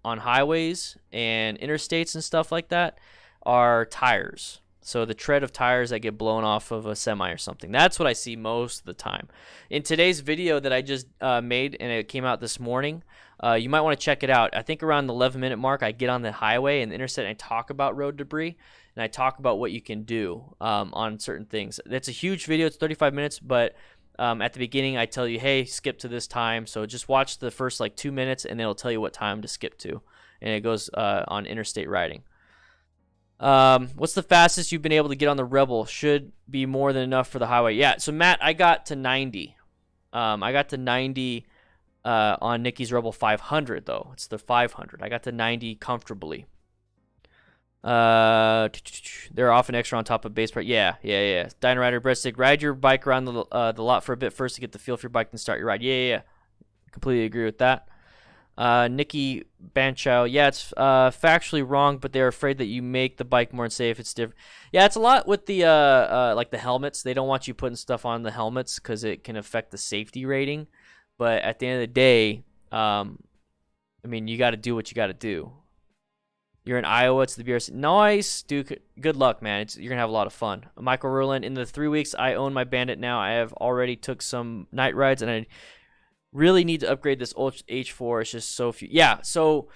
highways and interstates and stuff like that are tires. So the tread of tires that get blown off of a semi or something. That's what I see most of the time. In today's video that I just made, and it came out this morning, you might want to check it out. I think around the 11-minute mark, I get on the highway and the interstate and I talk about road debris, and I talk about what you can do on certain things. It's a huge video. It's 35 minutes, but at the beginning, I tell you, hey, skip to this time. So just watch the first 2 minutes, and it'll tell you what time to skip to. And it goes on interstate riding. What's the fastest you've been able to get on the Rebel? Should be more than enough for the highway. Yeah, so Matt, I got to 90. I got to 90 on Nikki's Rebel 500, though. It's the 500. I got to 90 comfortably. They're often extra on top of base part. Yeah. Dyna Rider, breadstick. Ride your bike around the lot for a bit first to get the feel for your bike and start your ride. Yeah. Completely agree with that. Nikki Banchow. Yeah, it's factually wrong, but they're afraid that you make the bike more unsafe. It's different. Yeah, it's a lot with the like the helmets. They don't want you putting stuff on the helmets because it can affect the safety rating. But at the end of the day, you got to do what you got to do. You're in Iowa. It's the BRC. Nice, dude. Good luck, man. You're going to have a lot of fun. Michael Rowland, in the 3 weeks I own my Bandit now, I have already took some night rides, and I really need to upgrade this H4. It's just so few. Yeah, so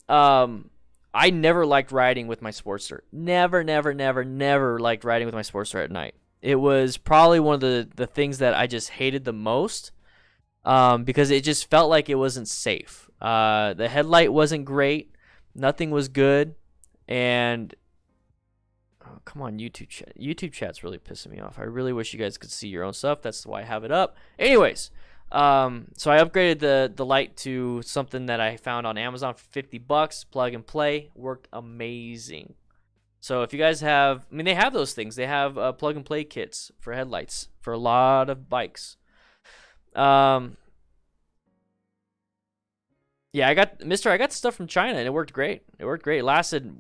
I never liked riding with my Sportster. Never liked riding with my Sportster at night. It was probably one of the things that I just hated the most because it just felt like it wasn't safe. The headlight wasn't great. Nothing was good, and come on, YouTube chat. YouTube chat's really pissing me off. I really wish you guys could see your own stuff. That's why I have it up. Anyways, so I upgraded the light to something that I found on Amazon for $50. Plug and play. Worked amazing. So if you guys have, they have those things. They have plug and play kits for headlights for a lot of bikes. Yeah, I got the stuff from China, and it worked great. It lasted,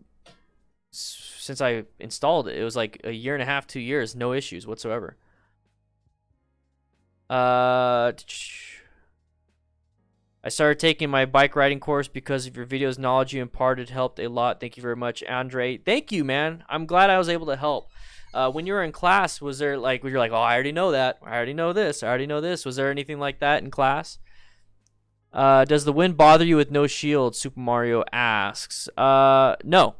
since I installed it, it was like a year and a half, 2 years, no issues whatsoever. I started taking my bike riding course because of your videos. Knowledge you imparted helped a lot. Thank you very much, Andre. Thank you, man. I'm glad I was able to help. When you were in class, was there where you're like, oh, I already know that. I already know this. Was there anything like that in class? Does the wind bother you with no shield? Super Mario asks. No.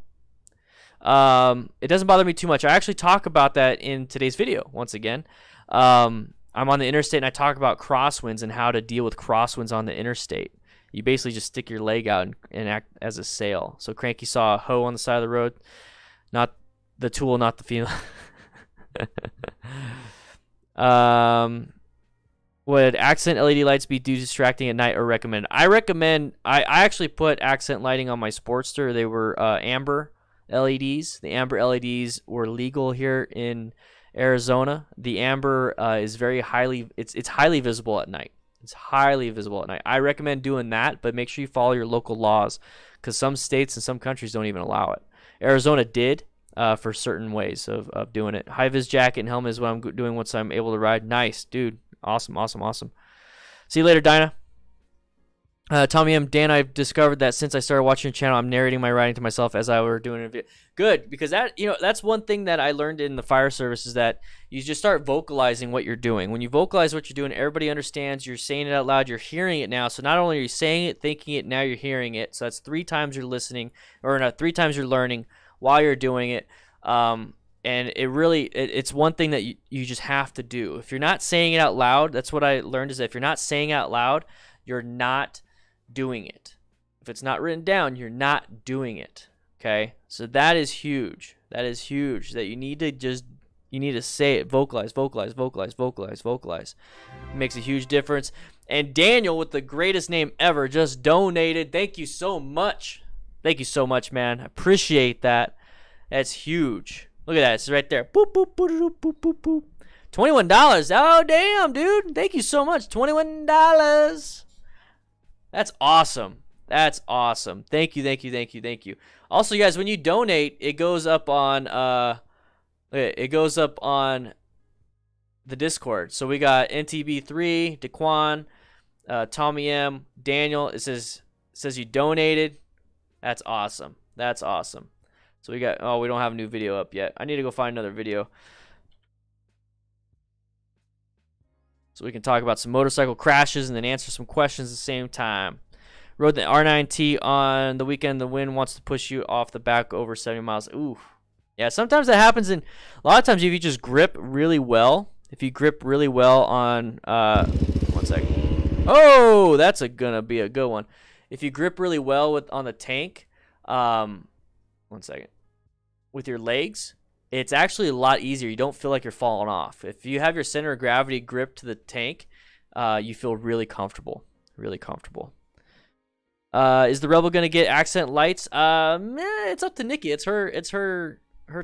It doesn't bother me too much. I actually talk about that in today's video once again. I'm on the interstate and I talk about crosswinds and how to deal with crosswinds on the interstate. You basically just stick your leg out and act as a sail. So Cranky saw a hoe on the side of the road. Not the tool, not the female. Would accent LED lights be too distracting at night or recommend? I actually put accent lighting on my Sportster. They were amber LEDs. The amber LEDs were legal here in Arizona. The amber is very highly visible at night. It's highly visible at night. I recommend doing that, but make sure you follow your local laws because some states and some countries don't even allow it. Arizona did for certain ways of doing it. High vis jacket and helmet is what I'm doing once I'm able to ride. Nice, dude. Awesome. See you later, Dinah. Tommy M. Dan, I've discovered that since I started watching your channel, I'm narrating my writing to myself as I were doing a video. Good, because that, you know, that's one thing that I learned in the fire service is that you just start vocalizing what you're doing. When you vocalize what you're doing, everybody understands. You're saying it out loud. You're hearing it now. So not only are you saying it, thinking it, now you're hearing it. So that's 3 times you're listening, or no, 3 times you're learning while you're doing it. And it really, it's one thing that you just have to do. If you're not saying it out loud, that's what I learned is that if you're not saying it out loud, you're not doing it. If it's not written down, you're not doing it. Okay, so that is huge. That is huge. That you need to say it, vocalize. It makes a huge difference. And Daniel, with the greatest name ever, just donated. Thank you so much. Thank you so much, man. I appreciate that. That's huge. Look at that. It's right there. Boop boop boop boop boop boop boop. $21. Oh damn, dude. Thank you so much. $21. That's awesome. That's awesome. Thank you. Also, you guys, when you donate, it goes up on the Discord. So we got NTB3, Daquan, Tommy M, Daniel. It says you donated. That's awesome. That's awesome. So we got, oh, we don't have a new video up yet. I need to go find another video so we can talk about some motorcycle crashes and then answer some questions at the same time. Rode the R9T on the weekend. The wind wants to push you off the back over 70 miles. Ooh. Yeah, sometimes that happens. And a lot of times if you just grip really well, on, one second. Oh, that's gonna be a good one. If you grip really well on the tank, one second, with your legs, it's actually a lot easier. You don't feel like you're falling off. If you have your center of gravity gripped to the tank, you feel really comfortable. Really comfortable. Is the Rebel gonna get accent lights? It's up to Nikki. It's her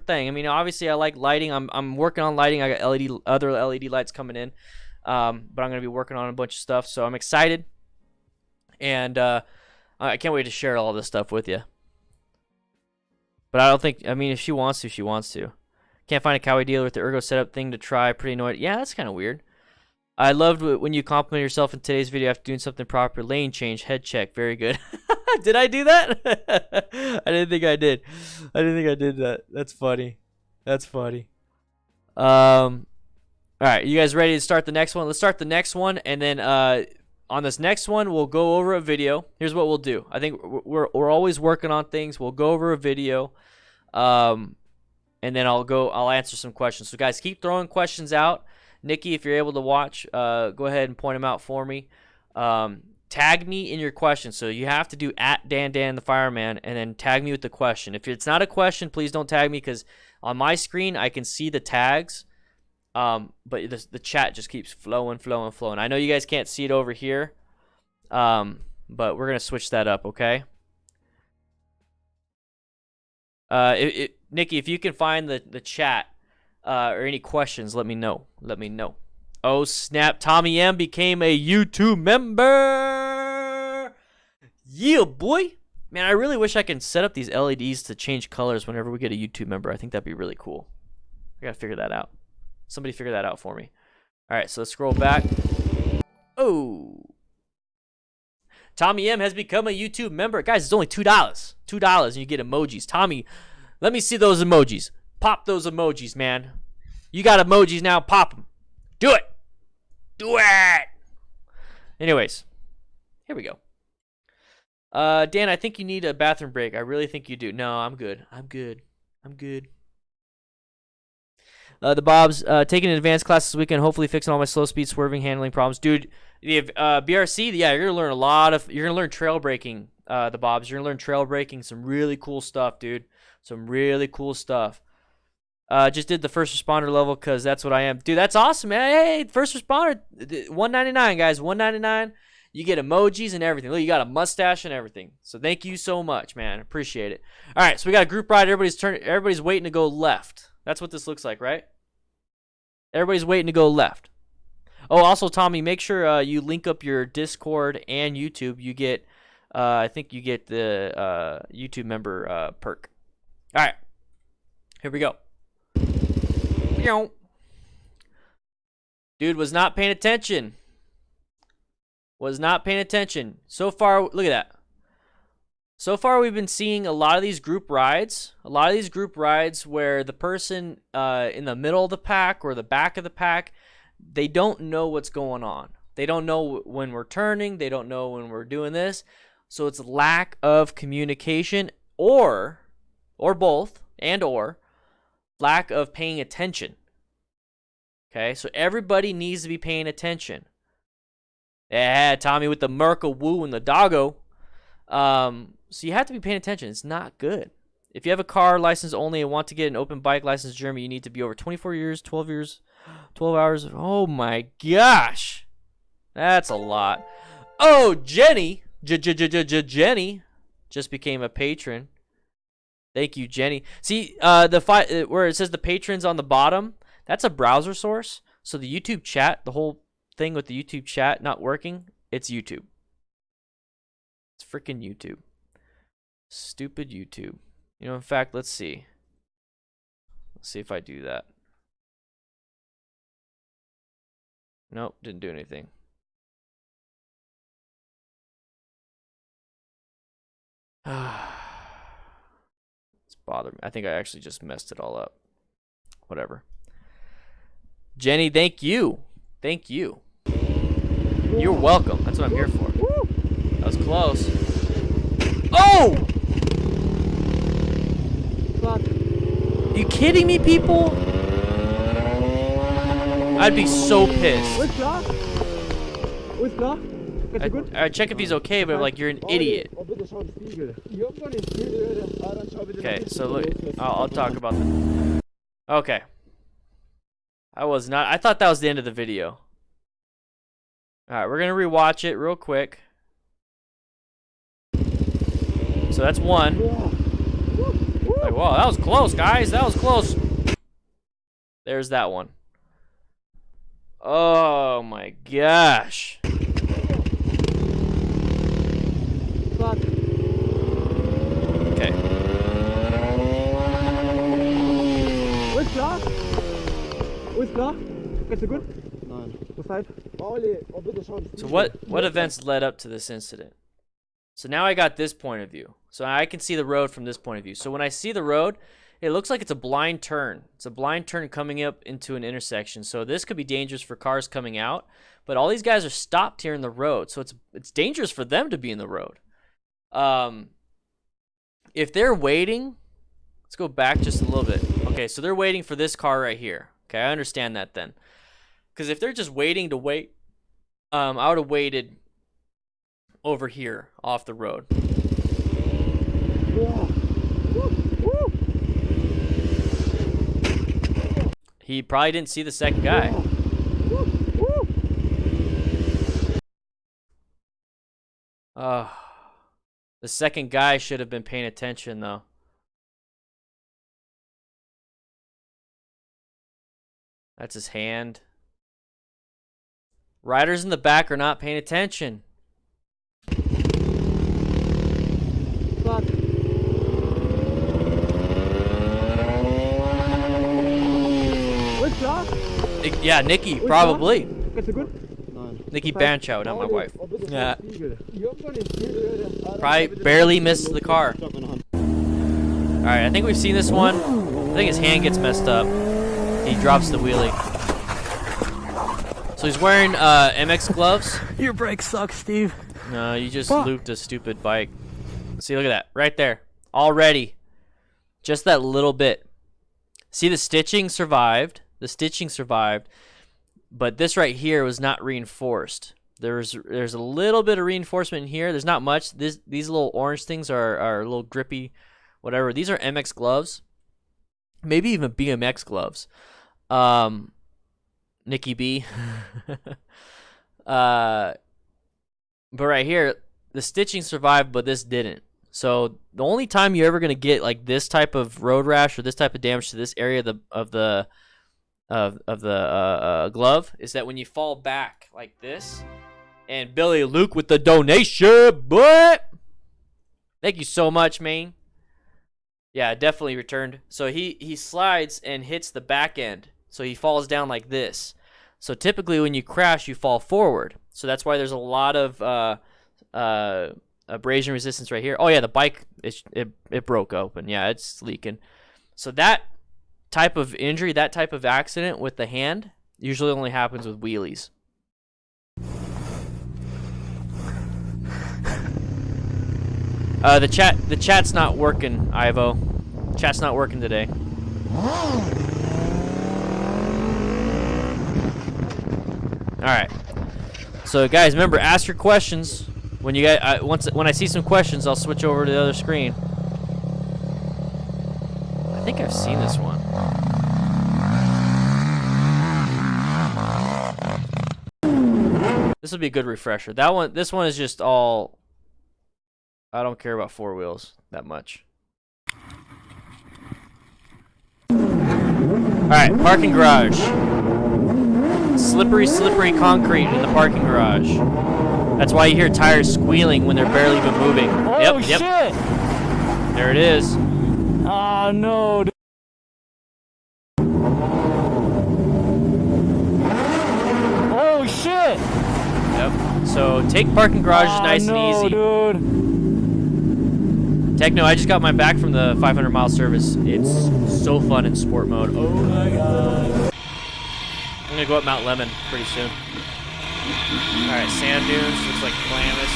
thing. I mean, obviously I like lighting. I'm working on lighting. I got other LED lights coming in. But I'm gonna be working on a bunch of stuff, so I'm excited. And I can't wait to share all this stuff with you. But I don't think, I mean, if she wants to, she wants to. Can't find a Cowie dealer with the ergo setup thing to try. Pretty annoyed. Yeah, that's kind of weird. I loved when you complimented yourself in today's video after doing something proper. Lane change, head check. Very good. Did I do that? I didn't think I did. I didn't think I did that. That's funny. That's funny. All right, you guys ready to start the next one? Let's start the next one, and then on this next one, we'll go over a video. Here's what we'll do. I think we're always working on things. We'll go over a video, and then I'll answer some questions. So guys, keep throwing questions out. Nikki, if you're able to watch, go ahead and point them out for me. Tag me in your question. So you have to do @Dan the Fireman, and then tag me with the question. If it's not a question, please don't tag me, because on my screen I can see the tags. But the chat just keeps flowing. I know you guys can't see it over here, but we're gonna switch that up, okay? Nikki, if you can find the chat or any questions, let me know. Oh snap! Tommy M became a YouTube member. Yeah, boy. Man, I really wish I could set up these LEDs to change colors whenever we get a YouTube member. I think that'd be really cool. I gotta figure that out. Somebody figure that out for me. All right, so let's scroll back. Oh. Tommy M has become a YouTube member. Guys, it's only $2. $2 and you get emojis. Tommy, let me see those emojis. Pop those emojis, man. You got emojis now. Pop them. Do it. Do it. Anyways, here we go. Dan, I think you need a bathroom break. I really think you do. No, I'm good. The Bob's taking an advanced class this weekend, hopefully fixing all my slow speed, swerving, handling problems. Dude, BRC, yeah, you're gonna learn trail braking, the Bob's. You're gonna learn trail braking, some really cool stuff, dude. Some really cool stuff. Just did the first responder level because that's what I am. Dude, that's awesome, man. Hey, first responder, $199, guys, $199. You get emojis and everything. Look, you got a mustache and everything. So thank you so much, man. Appreciate it. All right, so we got a group ride. Everybody's waiting to go left. That's what this looks like, right? Everybody's waiting to go left. Oh, also, Tommy, make sure you link up your Discord and YouTube. You get, I think you get the YouTube member perk. All right, here we go. Dude was not paying attention. Was not paying attention. So far, look at that. So far, we've been seeing a lot of these group rides. A lot of these group rides where the person in the middle of the pack or the back of the pack, they don't know what's going on. They don't know when we're turning. They don't know when we're doing this. So it's lack of communication or both or lack of paying attention. Okay, so everybody needs to be paying attention. Yeah, Tommy with the Merkle Woo and the doggo. So you have to be paying attention. It's not good. If you have a car license only and want to get an open bike license in Germany, you need to be over 24 years, 12 hours. Oh my gosh. That's a lot. Oh, Jenny. Jenny just became a patron. Thank you, Jenny. See, where it says the patrons on the bottom, that's a browser source. So the YouTube chat, the whole thing with the YouTube chat not working, it's YouTube. It's freaking YouTube. Stupid YouTube. You know, in fact, let's see. Let's see if I do that. Nope, didn't do anything. It's bothering me. I think I actually just messed it all up. Whatever. Jenny, thank you. Thank you. You're welcome. That's what I'm here for. That was close. Oh! Are you kidding me, people? I'd be so pissed. I'd check if he's okay, but like, you're an idiot. Okay, so look, I'll talk about this. Okay. I thought that was the end of the video. Alright, we're gonna rewatch it real quick. So that's one. Like, whoa, that was close, guys. That was close. There's that one. Oh my gosh. Okay. So what events led up to this incident? So now I got this point of view. So I can see the road from this point of view. So when I see the road, it looks like it's a blind turn. It's a blind turn coming up into an intersection. So this could be dangerous for cars coming out. But all these guys are stopped here in the road. So it's dangerous for them to be in the road. If they're waiting, let's go back just a little bit. Okay, so they're waiting for this car right here. Okay, I understand that then. Because if they're just waiting to wait, I would have waited over here off the road. He probably didn't see the second guy. The second guy should have been paying attention though. That's his hand. Riders in the back are not paying attention. Yeah, Nikki, probably. Nikki Banchow, not my wife. Yeah. Probably barely missed the car. Alright, I think we've seen this one. I think his hand gets messed up. He drops the wheelie. So he's wearing MX gloves. Your brakes suck, Steve. No, you just looped a stupid bike. See, look at that. Right there. Already. Just that little bit. See, the stitching survived. The stitching survived. But this right here was not reinforced. There's a little bit of reinforcement in here. There's not much. These little orange things are a little grippy, whatever. These are MX gloves. Maybe even BMX gloves. Nikki B. But right here, the stitching survived, but this didn't. So the only time you're ever gonna get like this type of road rash or this type of damage to this area of the glove is that when you fall back like this. And Billy Luke with the donation, but thank you so much, man. Yeah, definitely returned. So he slides and hits the back end. So he falls down like this. So typically when you crash, you fall forward. So that's why there's a lot of abrasion resistance right here. Oh yeah, the bike it broke open. Yeah, it's leaking. So that type of injury, that type of accident with the hand usually only happens with wheelies. The chat's not working, Ivo. Chat's not working today. All right. So guys, remember, ask your questions. When you guys, when I see some questions, I'll switch over to the other screen. I think I've seen this one. This will be a good refresher. This one is just all. I don't care about four wheels that much. All right, parking garage. Slippery concrete in the parking garage. That's why you hear tires squealing when they're barely even moving. Oh, Yep. shit! There it is. Oh, no, dude. Oh, shit! Yep. So take parking garages nice and easy. Dude. Techno, I just got mine back from the 500-mile service. It's so fun in sport mode. Oh my god. I'm gonna go up Mount Lemon pretty soon. Alright, sand dunes, looks like Calamus.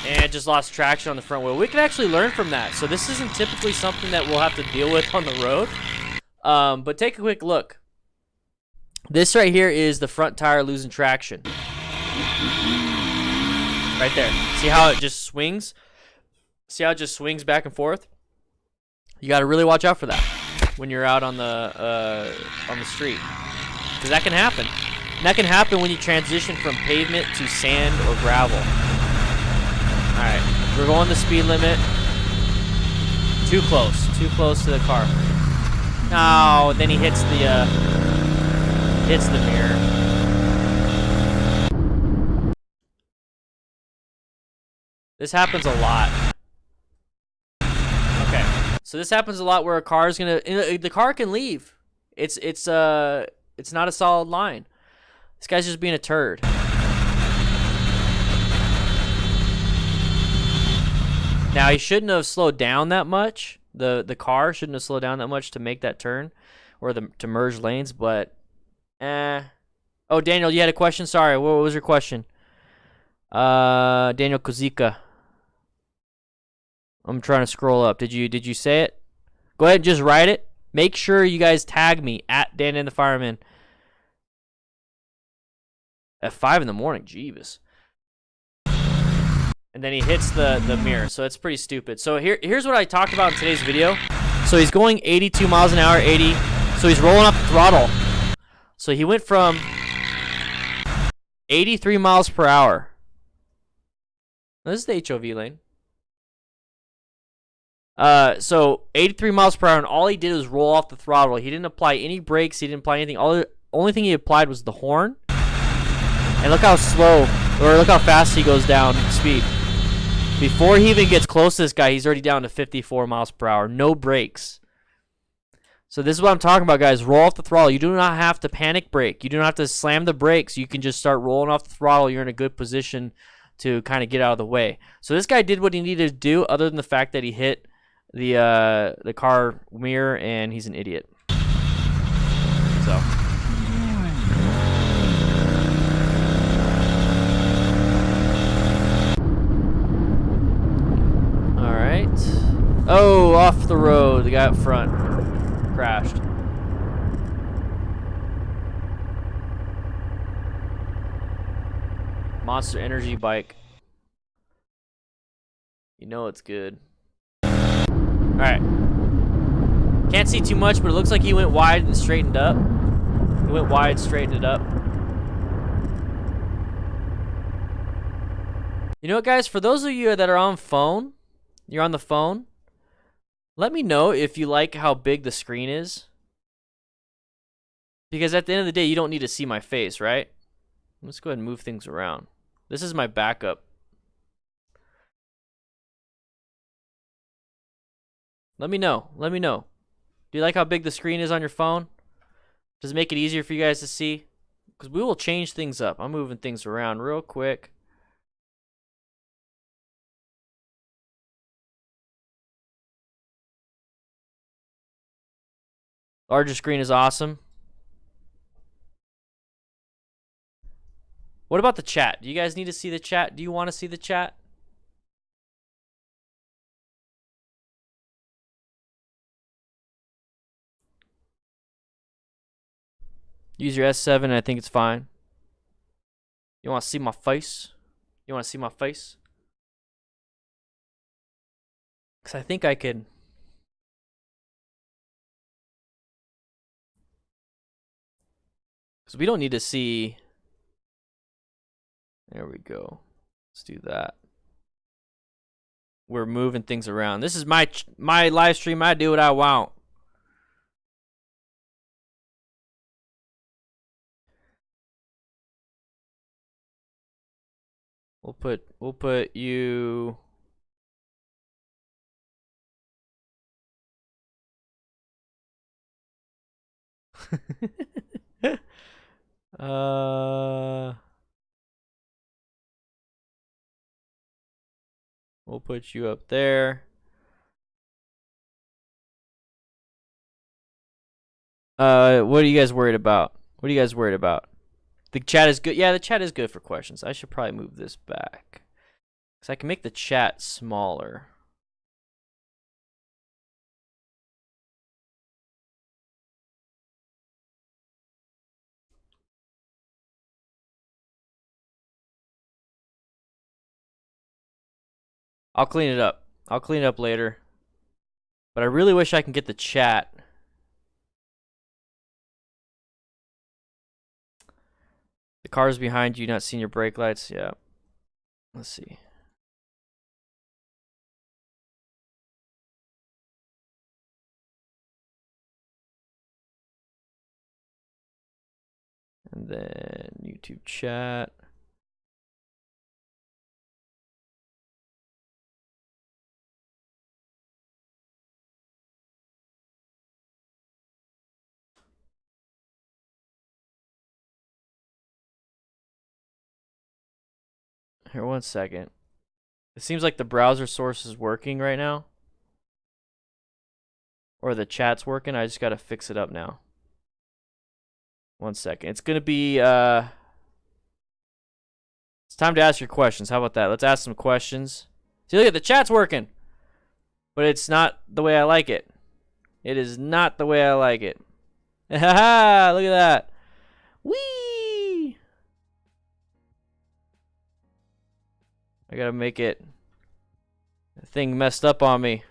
And just lost traction on the front wheel. We can actually learn from that. So this isn't typically something that we'll have to deal with on the road. But take a quick look. This right here is the front tire losing traction. Right there. See how it just swings? See how it just swings back and forth? You got to really watch out for that when you're out on the street, because that can happen. And that can happen when you transition from pavement to sand or gravel. All right, we're going the speed limit. Too close to the car. No, then he hits the mirror. This happens a lot. Okay, so this happens a lot where a car is the car can leave. It's not a solid line. This guy's just being a turd. Now he shouldn't have slowed down that much. The car shouldn't have slowed down that much to make that turn, or to merge lanes. But, oh, Daniel, you had a question. Sorry, what was your question? Daniel Kozika. I'm trying to scroll up. Did you say it? Go ahead and just write it. Make sure you guys tag me at Dan and the Fireman. At 5 in the morning, jeebus. And then he hits the mirror, so it's pretty stupid. So here's what I talked about in today's video. So he's going 82 miles an hour, 80. So he's rolling up the throttle. So he went from 83 miles per hour. This is the HOV lane. So 83 miles per hour, and all he did was roll off the throttle. He didn't apply any brakes. He didn't apply anything. Only thing he applied was the horn. And look how slow, or look how fast he goes down in speed. Before he even gets close to this guy, he's already down to 54 miles per hour. No brakes. So this is what I'm talking about, guys. Roll off the throttle. You do not have to panic brake. You do not have to slam the brakes. You can just start rolling off the throttle. You're in a good position to kind of get out of the way. So this guy did what he needed to do, other than the fact that he hit the car mirror, and he's an idiot. So. All right. Oh, off the road. The guy up front crashed. Monster Energy bike. You know it's good. Alright. Can't see too much, but it looks like he went wide and straightened up. He went wide, straightened it up. You know what, guys? For those of you that are on phone, you're on the phone, let me know if you like how big the screen is. Because at the end of the day, you don't need to see my face, right? Let's go ahead and move things around. This is my backup. Let me know. Let me know. Do you like how big the screen is on your phone? Does it make it easier for you guys to see? because we will change things up. I'm moving things around real quick. Larger screen is awesome. What about the chat? Do you guys need to see the chat? Do you want to see the chat? Use your S7, I think it's fine. You want to see my face? You want to see my face? Because I think I could. Because we don't need to see. There we go. Let's do that. We're moving things around. This is my live stream. I do what I want. We'll put you. We'll put you up there. What are you guys worried about? What are you guys worried about? The chat is good. Yeah, the chat is good for questions. I should probably move this back. Because I can make the chat smaller. I'll clean it up. I'll clean it up later. But I really wish I can get the chat. The car's behind you, not seeing your brake lights. Yeah. Let's see. And then YouTube chat. Here, one second. It seems like the browser source is working right now. Or the chat's working. I just gotta fix it up now. One second. It's gonna be, it's time to ask your questions. How about that? Let's ask some questions. See, look at the chat's working. But it's not the way I like it. It is not the way I like it. Haha, look at that. Whee! I gotta make it. The thing messed up on me.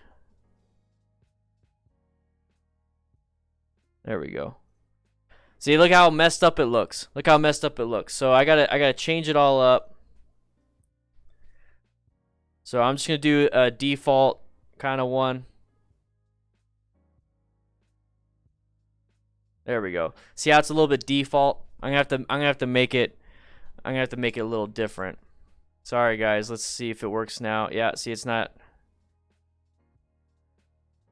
There we go. See, look how messed up it looks. Look how messed up it looks. So I gotta change it all up. So I'm just gonna do a default kind of one. There we go. See how it's a little bit default? I'm gonna have to make it a little different. Sorry guys, let's see if it works now. Yeah, see it's not.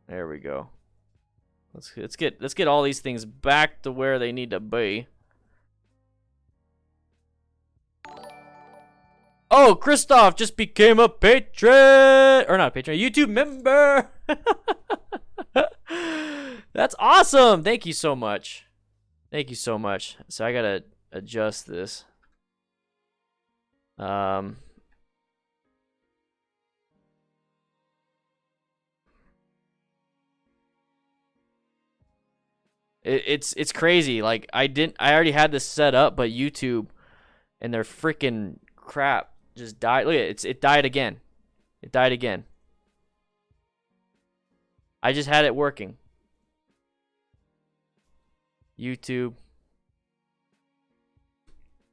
There we go. Let's get all these things back to where they need to be. Oh, Christoph just became a patron, or not a patron, a YouTube member. That's awesome. Thank you so much. Thank you so much. So I gotta adjust this. It's crazy. Like I already had this set up, but YouTube and their freaking crap just died. Look at it. It died again. It died again. I just had it working. YouTube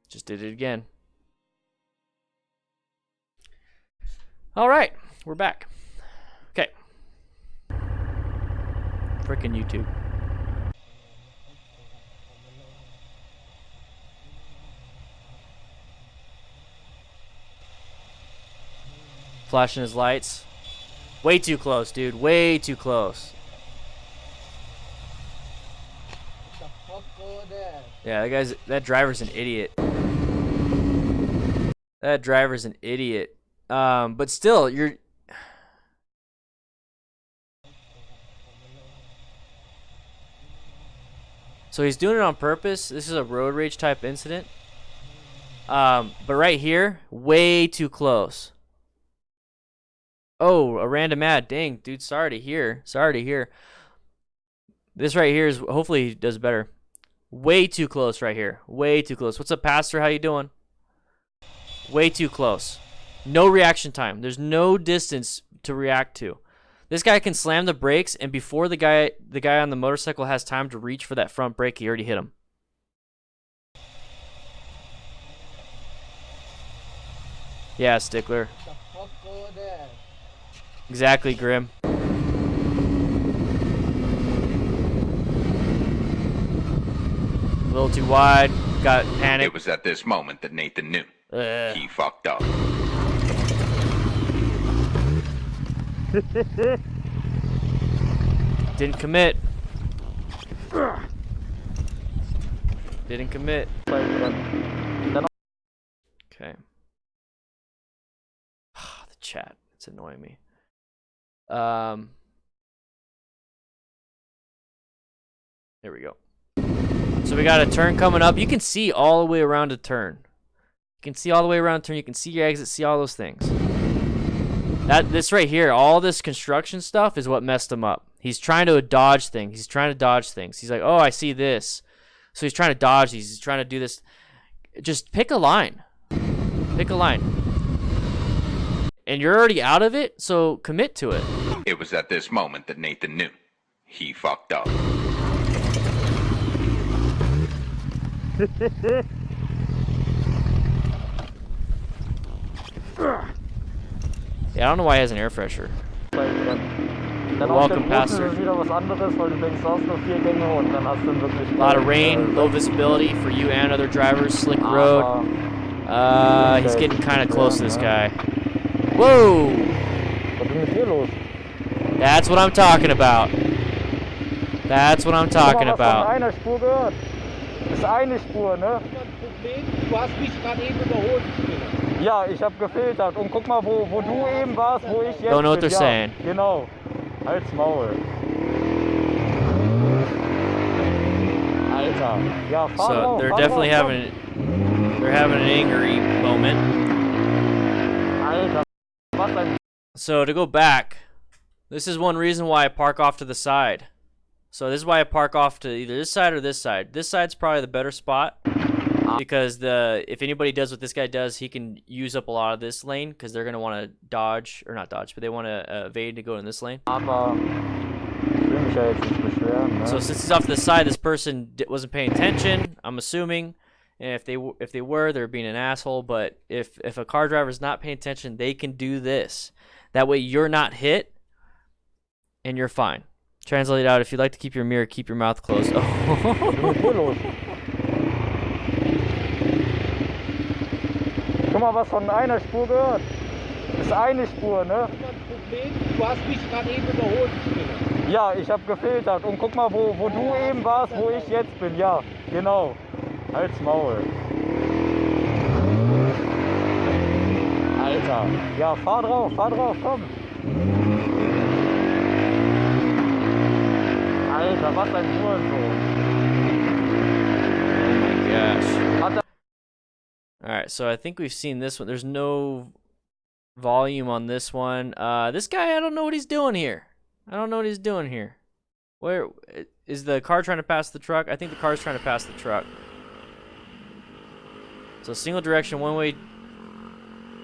just did it again. All right, we're back. Okay. Freaking YouTube. Flashing his lights. Way too close, dude. Way too close. What the fuck going Yeah, that driver's an idiot. That driver's an idiot. But still, so he's doing it on purpose. This is a road rage type incident. But right here, way too close. Oh, a random ad. Dang, dude, sorry to hear. Sorry to hear. This right here is, hopefully he does better. Way too close right here. Way too close. What's up, Pastor? How you doing? Way too close. No reaction time. There's no distance to react to. This guy can slam the brakes, and before the guy on the motorcycle has time to reach for that front brake, he already hit him. Yeah, Stickler. Exactly, Grim. A little too wide. Got panicked. It was at this moment that Nathan knew. He fucked up. Didn't commit. Didn't commit. Okay. The chat. It's annoying me. There we go. So we got a turn coming up. You can see all the way around a turn. You can see all the way around a turn. You can see your exit, see all those things. This right here, all this construction stuff is what messed him up. He's trying to dodge things. He's trying to dodge things. He's like, oh, I see this. So he's trying to dodge these. He's trying to do this. Just pick a line. Pick a line. And you're already out of it, so commit to it. It was at this moment that Nathan knew. He fucked up. Yeah, I don't know why he has an air freshener. Welcome, Pastor. A lot of rain, low visibility for you and other drivers, slick road. He's getting kind of close to this guy. Whoa! That's what I'm talking about. That's what I'm talking about. Ja, ich habe gefiltert und guck mal, wo du eben warst, wo ich jetzt Don't know what they're bin. saying. Ja, genau. Halt's Maul. Alter. Ja, fahr So drauf, they're fahr definitely drauf, having an angry moment. Alter, was ein... So to go back, this is one reason why I park off to the side. So this is why I park off to either this side or this side. This side's probably the better spot. Because if anybody does what this guy does, he can use up a lot of this lane because they're gonna want to dodge or not dodge, but they want to evade to go in this lane. So since he's off to the side, this person wasn't paying attention. I'm assuming, and if they were, they're being an asshole. But if a car driver's not paying attention, they can do this. That way you're not hit, and you're fine. Translate out: if you'd like to keep your mirror, keep your mouth closed. Oh. Guck mal, was von einer Spur gehört. Das ist eine Spur, ne? Du hast mich gerade eben überholt. Ja, ich habe gefiltert und guck mal, wo du eben warst, wo ich jetzt bin. Ja, genau. Halt's Maul. Alter. Ja, fahr drauf, komm. Alter, was ein Hurensohn. Oh my gosh. Alright, so I think we've seen this one. There's no volume on this one. This guy, I don't know what he's doing here. Where is the car trying to pass the truck? I think the car's trying to pass the truck. So single direction, one-way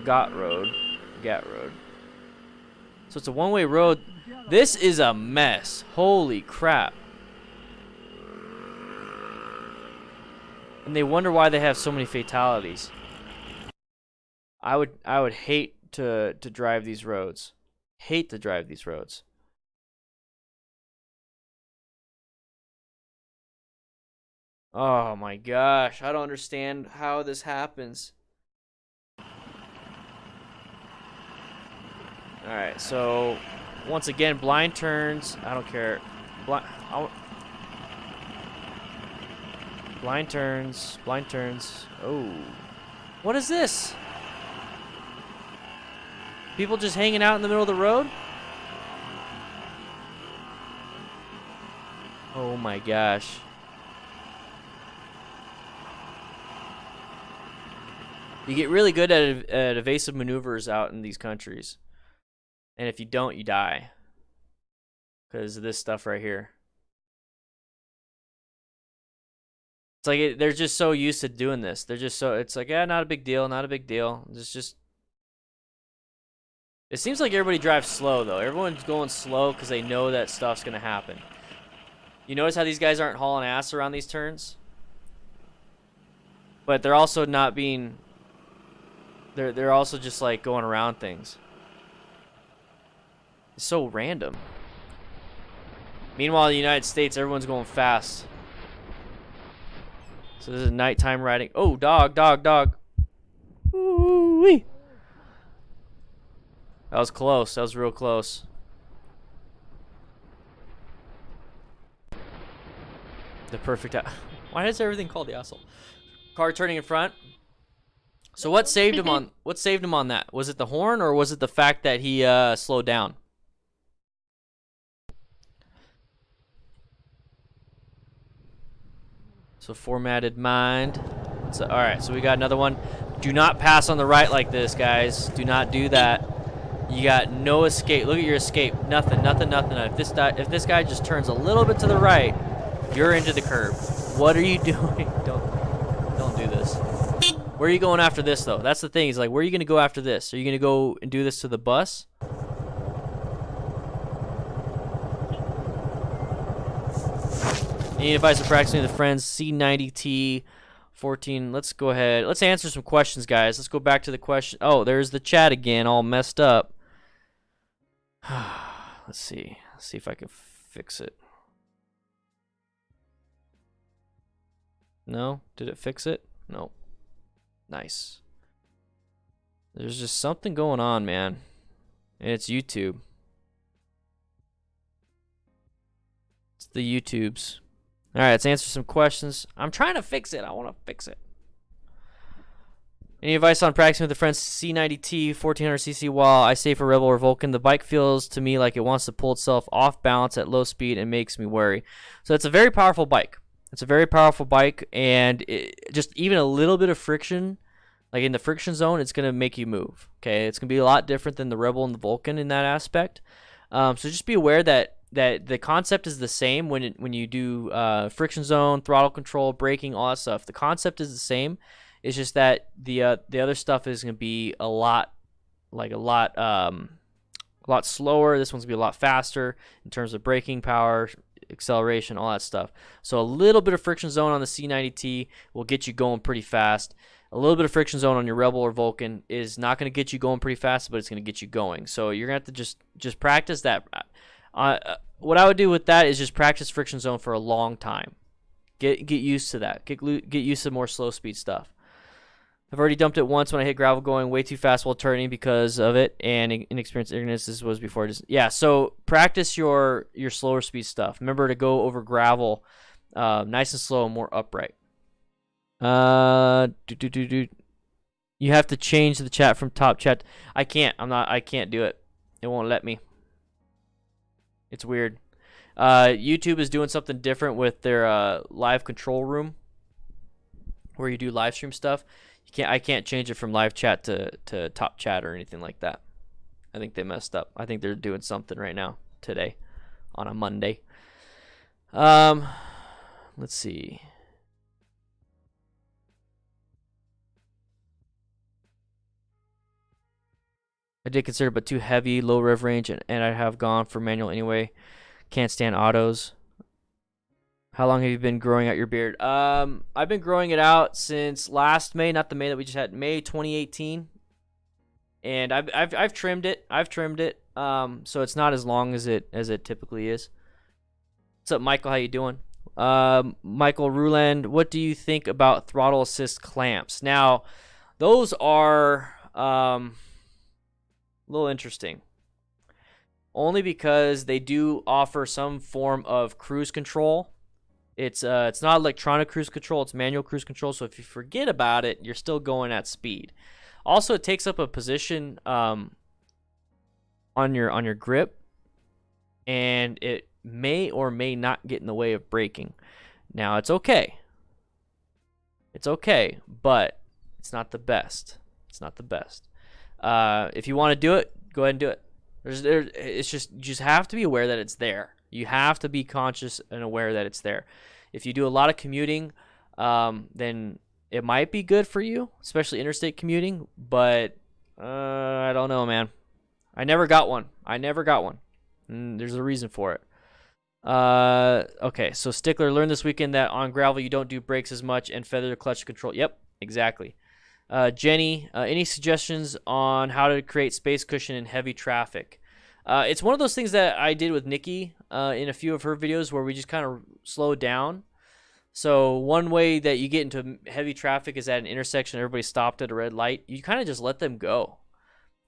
gat road. So it's a one-way road. This is a mess. Holy crap. And they wonder why they have so many fatalities. I would hate to drive these roads. Oh my gosh, I don't understand how this happens. Alright, so once again, blind turns. I don't care. Blind turns. Blind turns. Oh. What is this? People just hanging out in the middle of the road? Oh my gosh. You get really good at evasive maneuvers out in these countries. And if you don't, you die. Because of this stuff right here. It's like they're just so used to doing this. They're just so, it's like, yeah, not a big deal, not a big deal. It's just, it seems like everybody drives slow though. Everyone's going slow because they know that stuff's going to happen. You notice how these guys aren't hauling ass around these turns? But they're also not being, they're also just like going around things. It's so random. Meanwhile, in the United States, everyone's going fast. So this is nighttime riding. Oh, dog, dog, dog. Ooh-wee. That was close. That was real close. The perfect. Why is everything called the asshole? Car turning in front. So what saved him on? What saved him on that? Was it the horn or was it the fact that he slowed down? So formatted mind. So, all right, so we got another one. Do not pass on the right like this, guys. Do not do that. You got no escape. Look at your escape. Nothing, nothing, nothing. If this guy just turns a little bit to the right, you're into the curb. What are you doing? Don't do this. Where are you going after this though? That's the thing. He's like, where are you gonna go after this? Are you gonna go and do this to the bus? Any advice for practicing with friends? C90T 14. Let's go ahead. Let's answer some questions, guys. Let's go back to the question. Oh, there's the chat again, all messed up. Let's see. Let's see if I can fix it. No? Did it fix it? No. Nice. There's just something going on, man. And it's YouTube. It's the YouTubes. All right, let's answer some questions. I'm trying to fix it. I want to fix it. Any advice on practicing with a friend's C90T 1400cc while I say for Rebel or Vulcan? The bike feels to me like it wants to pull itself off balance at low speed and makes me worry. So it's a very powerful bike. It's a very powerful bike, and just even a little bit of friction, like in the friction zone, it's going to make you move. Okay, it's going to be a lot different than the Rebel and the Vulcan in that aspect. So just be aware that the concept is the same when you do friction zone, throttle control, braking, all that stuff. The concept is the same. It's just that the other stuff is going to be a lot slower. This one's going to be a lot faster in terms of braking power, acceleration, all that stuff. So a little bit of friction zone on the C90T will get you going pretty fast. A little bit of friction zone on your Rebel or Vulcan is not going to get you going pretty fast, but it's going to get you going. So you're going to have to just practice that. What I would do with that is just practice friction zone for a long time. Get used to that. Get used to more slow speed stuff. I've already dumped it once when I hit gravel going way too fast while turning because of it, and inexperienced ignorance. This was before. So practice your slower speed stuff. Remember to go over gravel nice and slow and more upright. You have to change the chat from top chat. I can't. I can't do it. It won't let me. It's weird. YouTube is doing something different with their live control room where you do live stream stuff. I can't change it from live chat to top chat or anything like that. I think they messed up. I think they're doing something right now today on a Monday. Let's see. I did consider it, but too heavy, low rev range, and I have gone for manual anyway. Can't stand autos. How long have you been growing out your beard? I've been growing it out since last May, not the May that we just had, May 2018. And I've trimmed it. So it's not as long as it typically is. What's up, Michael? How you doing? Michael Ruland, what do you think about throttle assist clamps? Now, those are a little interesting. Only because they do offer some form of cruise control. It's not electronic cruise control, it's manual cruise control. So if you forget about it, you're still going at speed. Also, it takes up a position on your grip, and it may or may not get in the way of braking. Now, it's okay. It's okay, but it's not the best. It's not the best. If you want to do it, go ahead and do it. It's just, you just have to be aware that it's there. You have to be conscious and aware that it's there. If you do a lot of commuting, then it might be good for you, especially interstate commuting, but I don't know, man. I never got one. There's a reason for it. Okay, so Stickler learned this weekend that on gravel you don't do brakes as much and feather the clutch control. Yep, exactly. Jenny, any suggestions on how to create space cushion in heavy traffic? It's one of those things that I did with Nikki in a few of her videos where we just kind of slow down. So one way that you get into heavy traffic is at an intersection, everybody stopped at a red light. You kind of just let them go.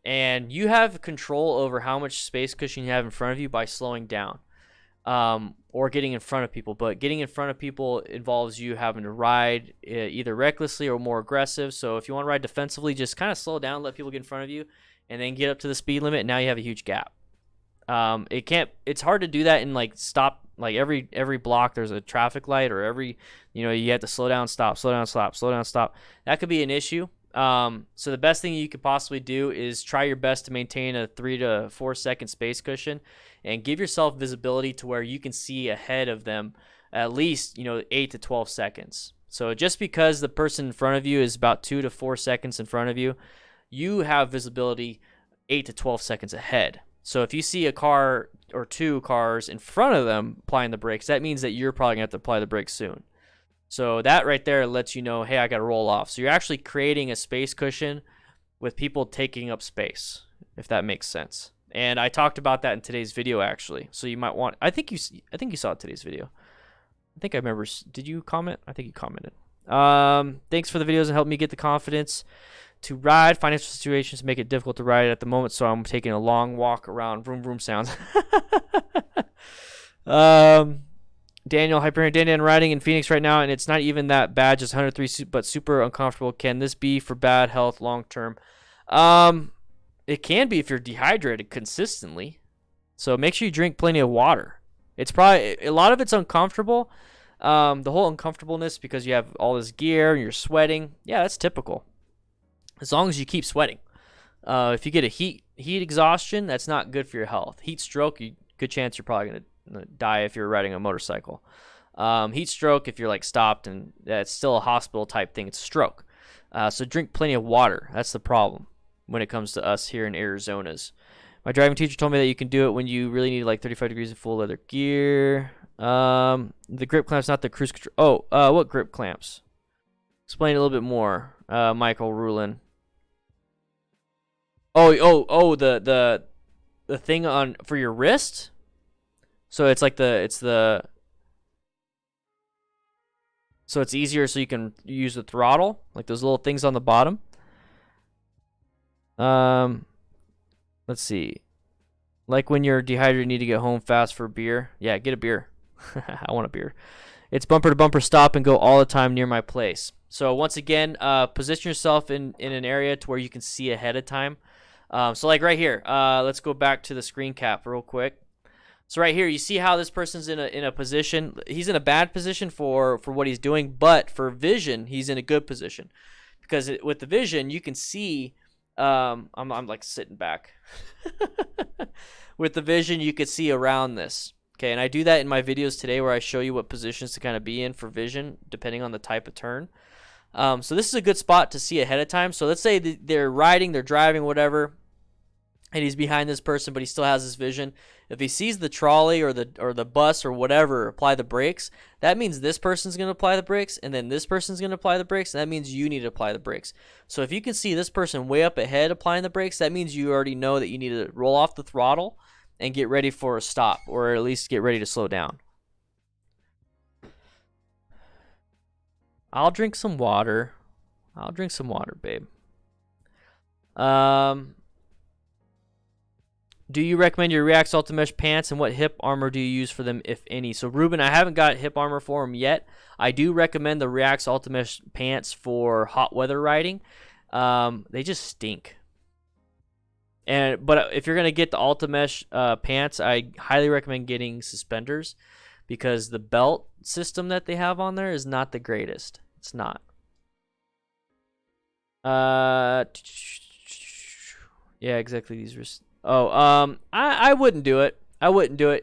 And you have control over how much space cushion you have in front of you by slowing down. Or getting in front of people. But getting in front of people involves you having to ride either recklessly or more aggressive. So if you want to ride defensively, just kind of slow down, let people get in front of you, and then get up to the speed limit. And now you have a huge gap. It's hard to do that in like every block there's a traffic light, or you have to slow down, stop, slow down, stop, slow down, stop. That could be an issue. So the best thing you could possibly do is try your best to maintain a 3 to 4 second space cushion and give yourself visibility to where you can see ahead of them at least, 8 to 12 seconds. So just because the person in front of you is about 2 to 4 seconds in front of you, you have visibility 8 to 12 seconds ahead. So if you see a car or two cars in front of them applying the brakes, that means that you're probably going to have to apply the brakes soon. So that right there lets you know, hey, I got to roll off. So you're actually creating a space cushion with people taking up space, if that makes sense. And I talked about that in today's video, actually. So you might want, I think you saw today's video. I think I remember. Did you comment? I think you commented. Thanks for the videos and help me get the confidence to ride. Financial situations make it difficult to ride at the moment, so I'm taking a long walk around. Vroom vroom sounds. Daniel, Hyperion Dan riding in Phoenix right now, and it's not even that bad, just 103, but super uncomfortable. Can this be for bad health long term? It can be if you're dehydrated consistently. So make sure you drink plenty of water. It's probably, a lot of it's uncomfortable. The whole uncomfortableness because you have all this gear and you're sweating. Yeah, that's typical. As long as you keep sweating. If you get a heat exhaustion, that's not good for your health. Heat stroke, good chance you're probably going to die if you're riding a motorcycle. Heat stroke, if you're like stopped, and it's still a hospital type thing, it's a stroke. So drink plenty of water. That's the problem when it comes to us here in Arizona's. My driving teacher told me that you can do it when you really need like 35 degrees of full leather gear. The grip clamps, not the cruise control. What grip clamps? Explain a little bit more, Michael Rulin. The thing on for your wrist. So it's like so it's easier so you can use the throttle, like those little things on the bottom. Let's see. Like when you're dehydrated, you need to get home fast for beer. Yeah, get a beer. I want a beer. It's bumper to bumper stop and go all the time near my place. So once again, position yourself in an area to where you can see ahead of time. So like right here, let's go back to the screen cap real quick. So right here, you see how this person's in a position. He's in a bad position for what he's doing, but for vision, he's in a good position because with the vision, you can see. I'm like sitting back. With the vision, you could see around this. Okay, and I do that in my videos today where I show you what positions to kind of be in for vision depending on the type of turn. So this is a good spot to see ahead of time. So let's say they're riding, they're driving, whatever, and he's behind this person, but he still has his vision. If he sees the trolley or the bus or whatever apply the brakes, that means this person's going to apply the brakes, and then this person's going to apply the brakes, and that means you need to apply the brakes. So if you can see this person way up ahead applying the brakes, that means you already know that you need to roll off the throttle and get ready for a stop, or at least get ready to slow down. I'll drink some water. Do you recommend your React Ultimesh pants, and what hip armor do you use for them, if any? So, Ruben, I haven't got hip armor for them yet. I do recommend the React Ultimesh pants for hot weather riding. They just stink. But if you're going to get the Ultimesh pants, I highly recommend getting suspenders because the belt system that they have on there is not the greatest. It's not. Yeah, exactly. I wouldn't do it. I wouldn't do it.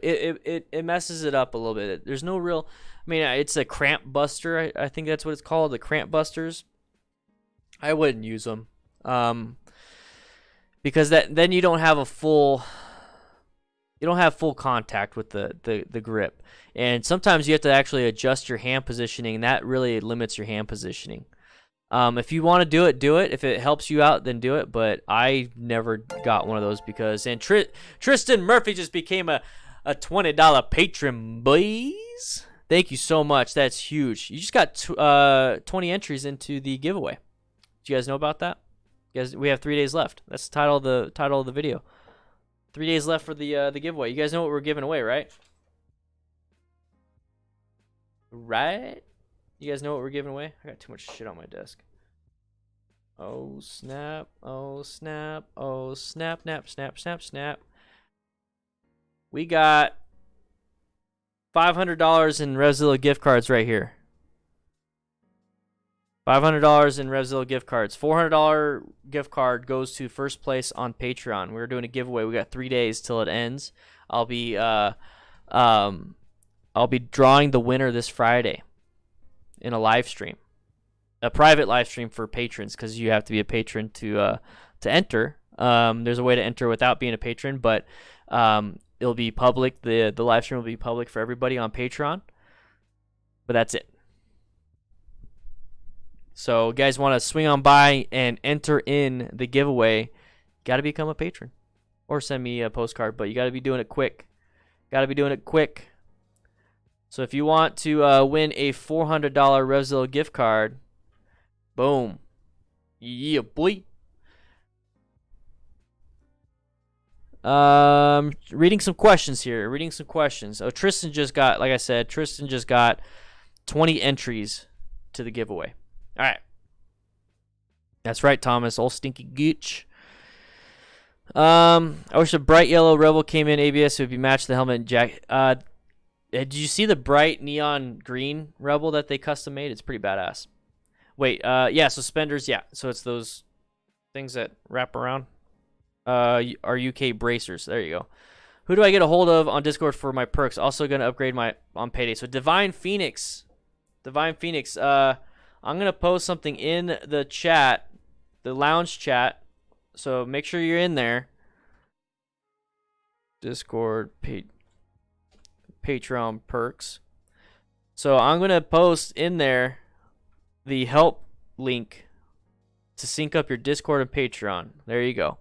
It messes it up a little bit. There's no real. I mean, it's a cramp buster. I think that's what it's called, the cramp busters. I wouldn't use them, because then you don't have a full. You don't have full contact with the grip, and sometimes you have to actually adjust your hand positioning, and that really limits your hand positioning. If you want to do it. If it helps you out, then do it. But I never got one of those because. And Tristan Murphy just became a $20 patron, boys. Thank you so much. That's huge. You just got 20 entries into the giveaway. Do you guys know about that? We have 3 days left. That's the title of the video. 3 days left for the giveaway. You guys know what we're giving away, right? Right? You guys know what we're giving away? I got too much shit on my desk. Oh snap, oh snap, oh snap, snap, snap, snap, snap. We got $500 in REVZILLA gift cards right here. $500 in REVZILLA gift cards. $400 gift card goes to first place on Patreon. We're doing a giveaway. We got 3 days till it ends. I'll be drawing the winner this Friday in a live stream, a private live stream for patrons, because you have to be a patron to enter. There's a way to enter without being a patron, but it'll be public. The live stream will be public for everybody on Patreon. But that's it. So, you guys want to swing on by and enter in the giveaway, got to become a patron or send me a postcard, but you got to be doing it quick. Got to be doing it quick. So if you want to win a $400 REVZILLA gift card, boom. Yeah, boy. Reading some questions here. Oh, Tristan just got, like I said, 20 entries to the giveaway. All right. That's right, Thomas. Old stinky gooch. I wish a bright yellow Rebel came in ABS. It would be matched the helmet and jacket. Did you see the bright neon green Rebel that they custom made? It's pretty badass. Wait, yeah, suspenders, yeah. So it's those things that wrap around. Our UK bracers. There you go. Who do I get a hold of on Discord for my perks? Also going to upgrade my on payday. So Divine Phoenix. I'm going to post something in the chat, the lounge chat. So make sure you're in there. Discord, Patreon perks. So I'm going to post in there the help link to sync up your Discord and Patreon. There you go.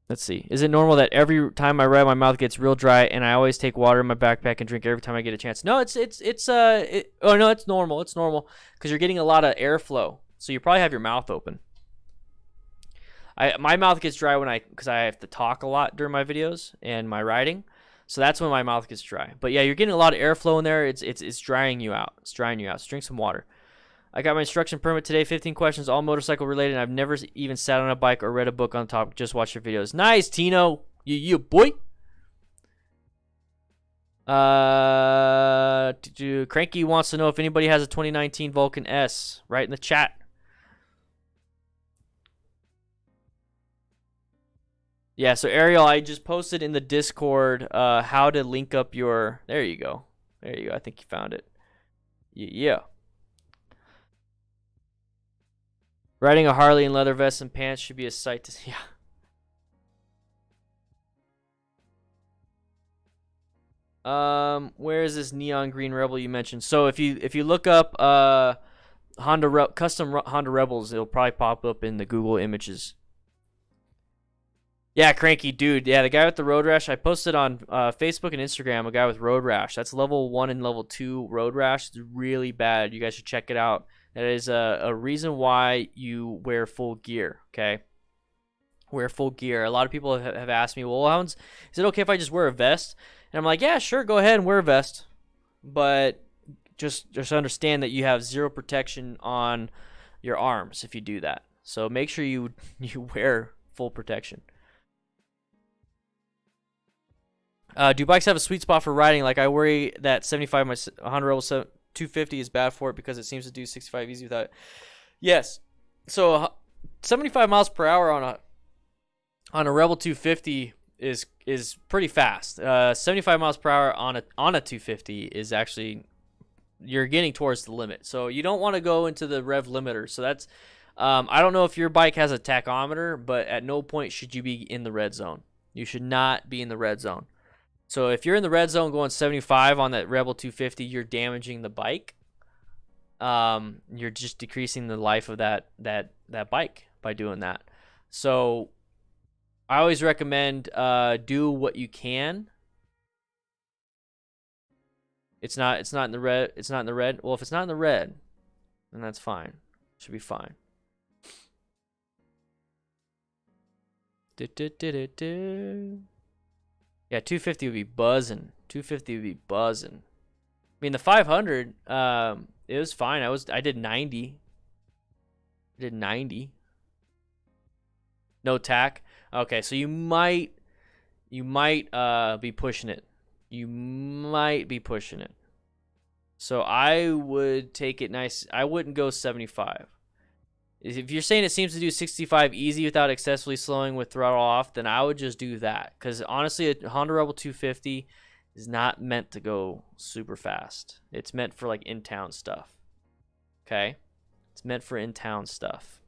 Let's see. Is it normal that every time I ride my mouth gets real dry and I always take water in my backpack and drink every time I get a chance? No, it's normal. It's normal because you're getting a lot of airflow. So you probably have your mouth open. My mouth gets dry because I have to talk a lot during my videos and my riding. So that's when my mouth gets dry. But yeah, you're getting a lot of airflow in there. It's drying you out. So drink some water. I got my instruction permit today. 15 questions, all motorcycle related. And I've never even sat on a bike or read a book on the topic. Just watch your videos. Nice, Tino. You boy. Cranky wants to know if anybody has a 2019 Vulcan S. Right in the chat. Yeah, so Ariel, I just posted in the Discord how to link up your... There you go. I think you found it. Yeah. Riding a Harley in leather vest and pants should be a sight to see. Yeah. Where is this neon green Rebel you mentioned? So if you look up custom Honda Rebels, it'll probably pop up in the Google images. Yeah, Cranky dude. Yeah, the guy with the road rash. I posted on Facebook and Instagram a guy with road rash. That's level 1 and level 2 road rash. It's really bad. You guys should check it out. That is a reason why you wear full gear, okay? Wear full gear. A lot of people have asked me, well, is it okay if I just wear a vest? And I'm like, yeah, sure, go ahead and wear a vest. But just understand that you have zero protection on your arms if you do that. So make sure you wear full protection. Do bikes have a sweet spot for riding? Like, I worry that 75 my Honda Rebel 250 is bad for it because it seems to do 65 easy without it. Yes. So 75 miles per hour on a Rebel 250 is pretty fast. 75 miles per hour on a 250 is actually, you're getting towards the limit. So you don't want to go into the rev limiter. So that's I don't know if your bike has a tachometer, but at no point should you be in the red zone. You should not be in the red zone. So if you're in the red zone going 75 on that Rebel 250, you're damaging the bike. You're just decreasing the life of that bike by doing that. So I always recommend do what you can. It's not in the red. It's not in the red. Well, if it's not in the red, then that's fine. Should be fine. Yeah, 250 would be buzzing. 250 would be buzzing. I mean, the 500, it was fine. I did 90. I did 90. No tack. Okay, so you might be pushing it. You might be pushing it. So I would take it nice. I wouldn't go 75. If you're saying it seems to do 65 easy without excessively slowing with throttle off, then I would just do that. Because honestly, a Honda Rebel 250 is not meant to go super fast. It's meant for like in-town stuff. Okay? It's meant for in-town stuff.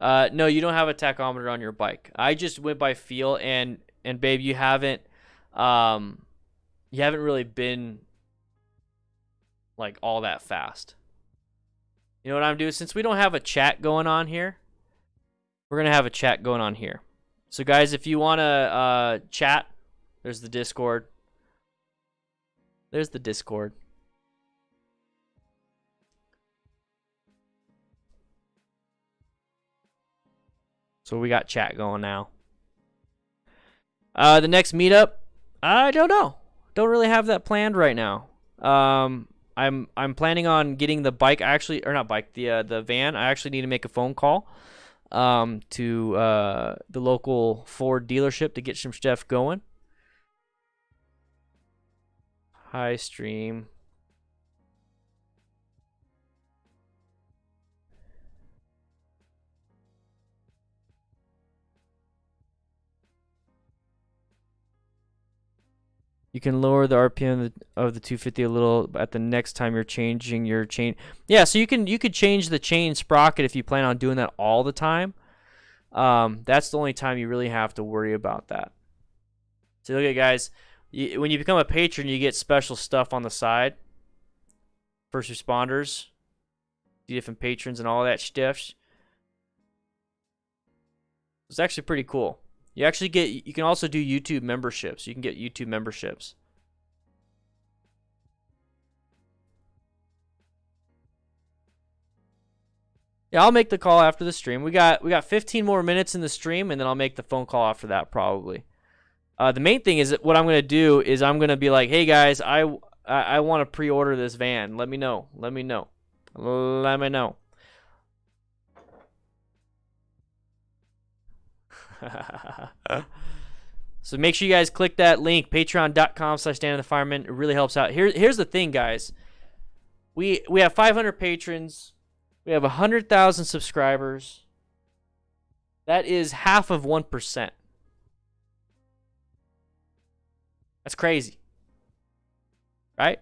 No, you don't have a tachometer on your bike. I just went by feel, and babe, you haven't really been like all that fast. You know what I'm doing? Since we don't have a chat going on here, we're gonna have a chat going on here. So guys, if you wanna chat, there's the Discord. There's the Discord. So we got chat going now. The next meetup, I don't know. Don't really have that planned right now. I'm planning on getting the bike actually, or not bike, the van. I actually need to make a phone call to the local Ford dealership to get some stuff going. Hi, stream. You can lower the RPM of the 250 a little at the next time you're changing your chain. Yeah, so you could change the chain sprocket if you plan on doing that all the time. That's the only time you really have to worry about that. So look at guys, when you become a patron, you get special stuff on the side. First responders, different patrons, and all that stuff. It's actually pretty cool. You can also do YouTube memberships. You can get YouTube memberships. Yeah, I'll make the call after the stream. We got 15 more minutes in the stream, and then I'll make the phone call after that probably. The main thing is that what I'm gonna do is I'm gonna be like, hey guys, I want to pre-order this van. Let me know. Let me know. Let me know. So make sure you guys click that link, patreon.com/StanOfTheFireman. It really helps out. Here's the thing, guys. We have 500 patrons. We have 100,000 subscribers. That is half of 1%. That's crazy. Right?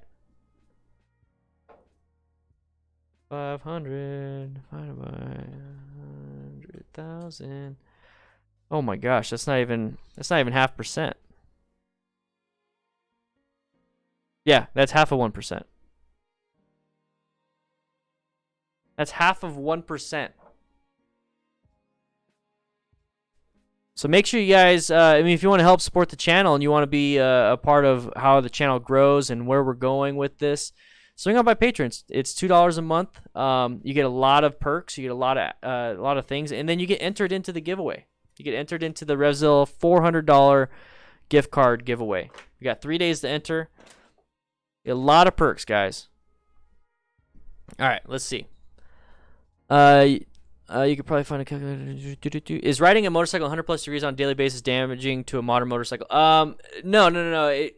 500 divided by 100,000. Oh my gosh, that's not even half percent. Yeah, that's half of 1%. That's half of 1%. So make sure you guys, I mean, if you want to help support the channel and you want to be a part of how the channel grows and where we're going with this, swing on by patrons. It's $2 a month. You get a lot of perks. You get a lot of things, and then you get entered into the giveaway. You get entered into the REVZILLA $400 gift card giveaway. You got 3 days to enter. A lot of perks, guys. All right, let's see. You could probably find a calculator. Is riding a motorcycle 100 plus degrees on a daily basis damaging to a modern motorcycle? No.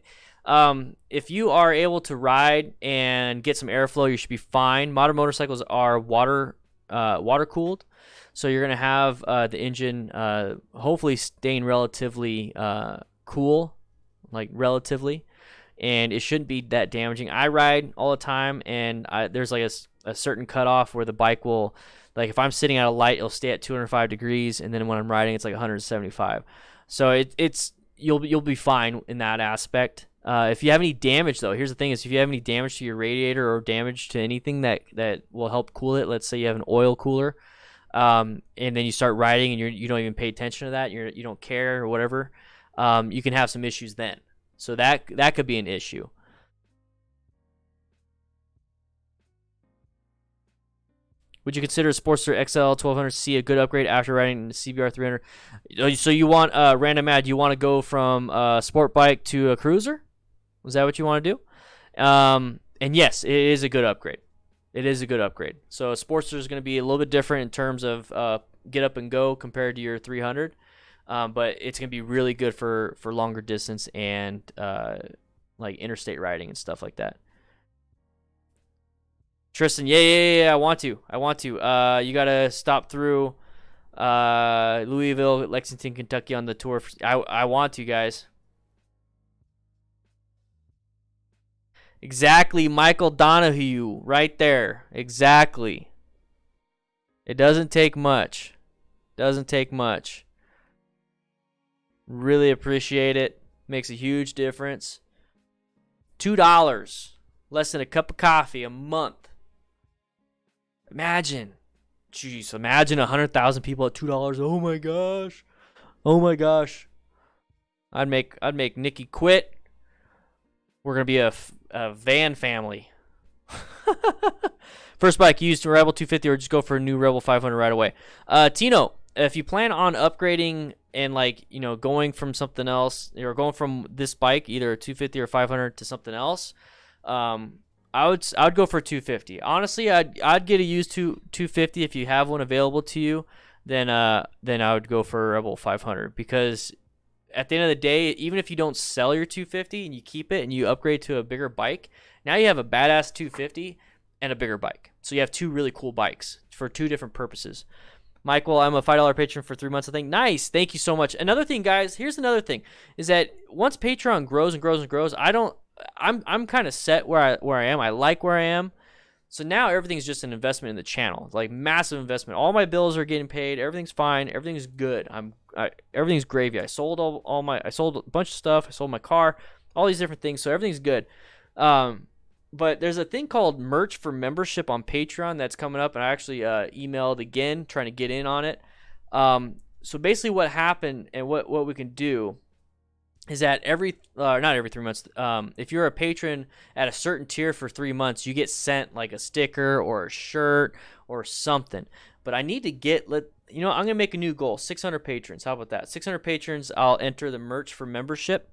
If you are able to ride and get some airflow, you should be fine. Modern motorcycles are water cooled, so you're gonna have the engine hopefully staying relatively cool, like relatively, and it shouldn't be that damaging. I ride all the time, and there's like a certain cutoff where the bike will. Like if I'm sitting at a light, it'll stay at 205 degrees, and then when I'm riding, it's like 175. So you'll be fine in that aspect. If you have any damage, though, here's the thing: is if you have any damage to your radiator or damage to anything that will help cool it. Let's say you have an oil cooler, and then you start riding, and you don't even pay attention to that. You don't care or whatever. You can have some issues then. So that could be an issue. Would you consider a Sportster XL 1200C a good upgrade after riding the CBR 300? So you want random ad? You want to go from a sport bike to a cruiser? Is that what you want to do? And yes, it is a good upgrade. It is a good upgrade. So a Sportster is going to be a little bit different in terms of get up and go compared to your 300, but it's going to be really good for longer distance and like interstate riding and stuff like that. Tristan, yeah, I want to. You gotta stop through Louisville, Lexington, Kentucky on the tour. I want to, guys. Exactly, Michael Donahue, right there. Exactly. It doesn't take much. Really appreciate it. Makes a huge difference. $2, less than a cup of coffee a month. Imagine 100,000 people at $2. Oh my gosh. I'd make Nikki quit. We're gonna be a van family. First bike used a Rebel 250, or just go for a new Rebel 500 right away. Tino, if you plan on upgrading and going from something else, or going from this bike, either a 250 or 500 to something else, I would go for 250. Honestly, I'd get a used 250 if you have one available to you. Then I would go for a Rebel 500, because at the end of the day, even if you don't sell your 250 and you keep it and you upgrade to a bigger bike, now you have a badass 250 and a bigger bike. So you have two really cool bikes for two different purposes. Michael, I'm a $5 patron for 3 months, I think. Nice. Thank you so much. Another thing, guys, here's another thing, is that once Patreon grows and grows and grows, I'm kind of set where I am. I like where I am. So now everything's just an investment in the channel. It's like massive investment. All my bills are getting paid. Everything's fine. Everything's good. Everything's gravy. I sold I sold a bunch of stuff. I sold my car, all these different things. So everything's good. But there's a thing called merch for membership on Patreon that's coming up, and I actually emailed again trying to get in on it. So basically what happened and what we can do is that not every 3 months, if you're a patron at a certain tier for 3 months, you get sent like a sticker or a shirt or something. But I need to I'm going to make a new goal, 600 patrons. How about that? 600 patrons, I'll enter the merch for membership.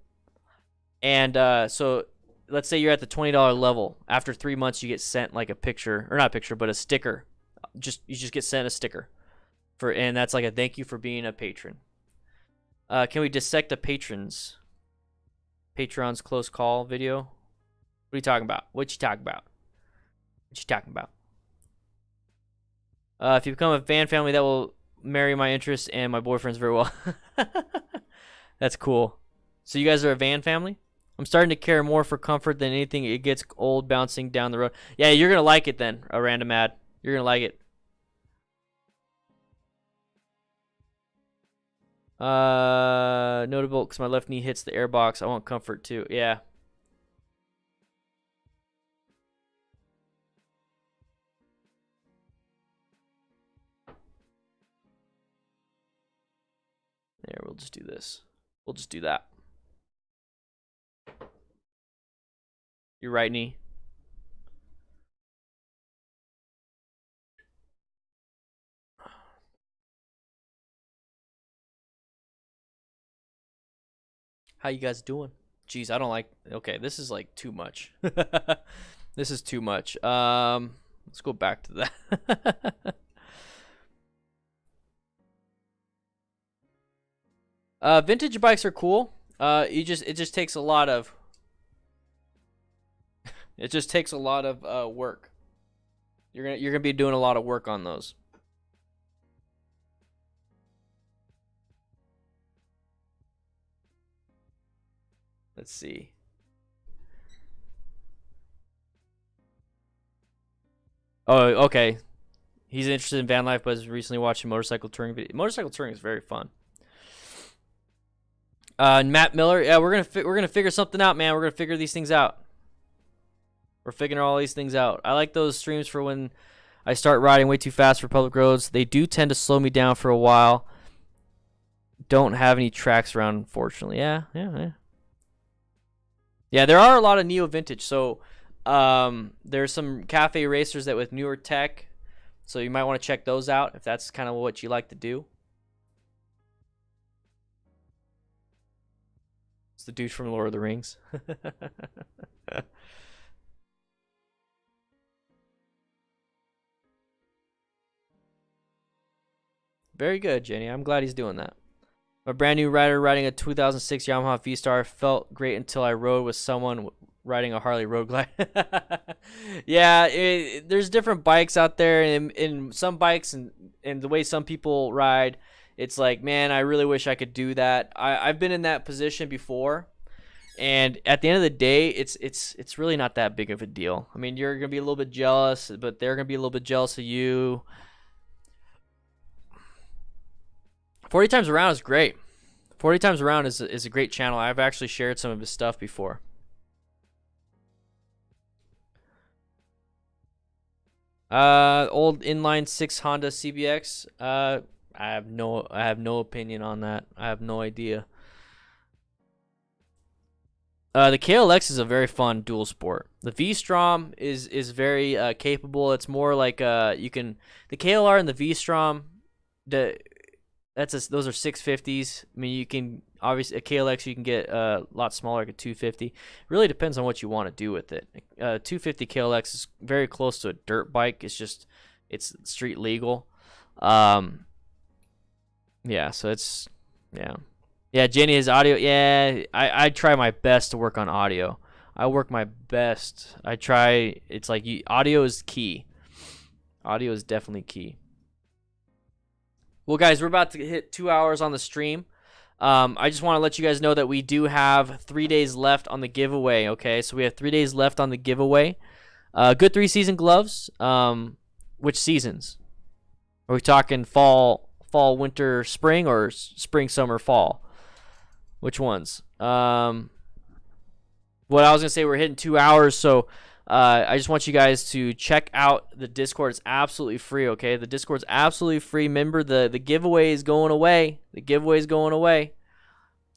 And so let's say you're at the $20 level. After 3 months, you get sent like a picture, or not a picture, but a sticker. You just get sent a sticker. And that's like a thank you for being a patron. Can we dissect the patron's close call video? What are you talking about? If you become a fan family, that will marry my interests and my boyfriend's very well. That's cool. So you guys are a van family? I'm starting to care more for comfort than anything. It gets old bouncing down the road. Yeah, you're going to like it then, a random ad. You're going to like it. Notable because my left knee hits the airbox. I want comfort too. Yeah. There, we'll just do this. We'll just do that. You're right, knee. How you guys doing? Jeez, I don't like. Okay, this is like too much. This is too much. Let's go back to that. Vintage bikes are cool. It just takes a lot of. It just takes a lot of work. You're gonna be doing a lot of work on those. Let's see. Oh, okay. He's interested in van life, but is recently watching motorcycle touring video. Motorcycle touring is very fun. Matt Miller, yeah, we're gonna figure something out, man. We're gonna figure these things out. We're figuring all these things out. I like those streams for when I start riding way too fast for public roads. They do tend to slow me down for a while. Don't have any tracks around, unfortunately. Yeah. Yeah, there are a lot of neo vintage. So there's some cafe racers that with newer tech. So you might want to check those out if that's kind of what you like to do. It's the dude from Lord of the Rings. Very good, Jenny. I'm glad he's doing that. A brand new rider riding a 2006 Yamaha V-Star felt great until I rode with someone riding a Harley Road Glide. Yeah, there's different bikes out there, and in some bikes and the way some people ride, it's like, man, I really wish I could do that. I've been in that position before, and at the end of the day, it's really not that big of a deal. I mean, you're gonna be a little bit jealous, but they're gonna be a little bit jealous of you. 40 times around is great. 40 times around is a great channel. I've actually shared some of his stuff before. Old inline 6 Honda CBX. I have no opinion on that. I have no idea. The KLX is a very fun dual sport. The V-Strom is very capable. It's more like the KLR and the V-Strom, those are 650s. I mean, you can obviously a KLX you can get a lot smaller, like a 250. It really depends on what you want to do with it. 250 KLX is very close to a dirt bike. It's street legal. Yeah, so it's yeah. Jenny, his audio. Yeah, I try my best to work on audio. I work my best. I try. It's like audio is key. Audio is definitely key. Well, guys, we're about to hit 2 hours on the stream. I just want to let you guys know that we do have 3 days left on the giveaway, okay? So we have 3 days left on the giveaway. Good 3-season gloves. Which seasons? Are we talking fall, winter, spring, or spring, summer, fall? Which ones? What I was going to say, we're hitting 2 hours, so I just want you guys to check out the Discord. It's absolutely free, okay? The Discord's absolutely free. Remember, the giveaway is going away. The giveaway is going away.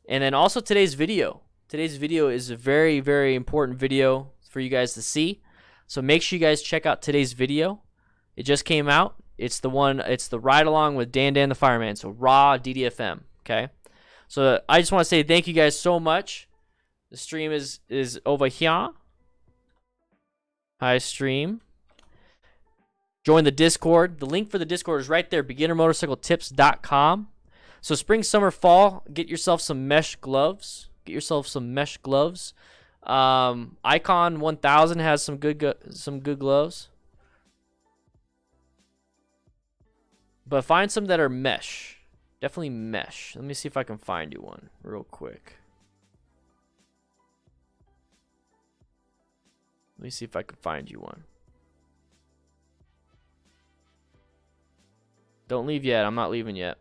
And then also today's video. Today's video is a very, very important video for you guys to see. So make sure you guys check out today's video. It just came out. It's the ride along with Dan the Fireman. So raw DDFM, okay? So I just want to say thank you guys so much. The stream is over here. Hi, stream. Join the Discord. The link for the Discord is right there, beginnermotorcycletips.com. So spring, summer, fall, get yourself some mesh gloves. Icon 1000 has some good gloves. But find some that are mesh. Definitely mesh. Let me see if I can find you one real quick. Let me see if I can find you one. Don't leave yet. I'm not leaving yet.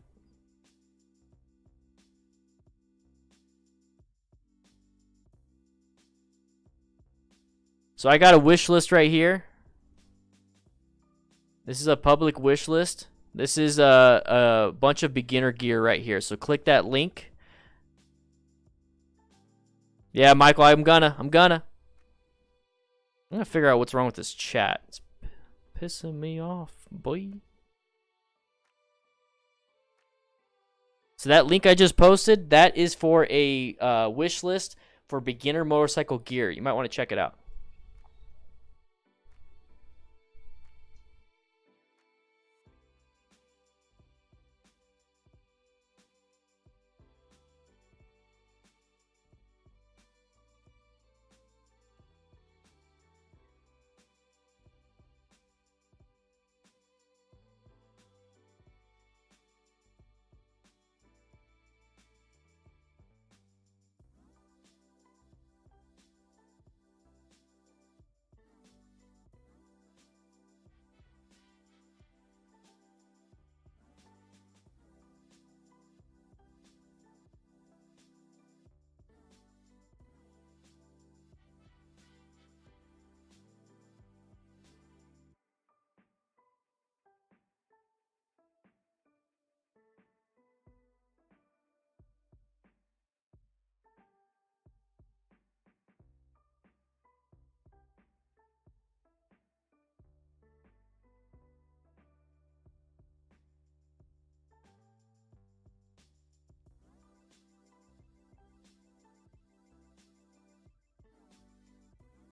So I got a wish list right here. This is a public wish list. This is a bunch of beginner gear right here. So click that link. Yeah, Michael, I'm gonna figure out what's wrong with this chat. It's pissing me off, boy. So that link I just posted, that is for a wish list for beginner motorcycle gear. You might want to check it out.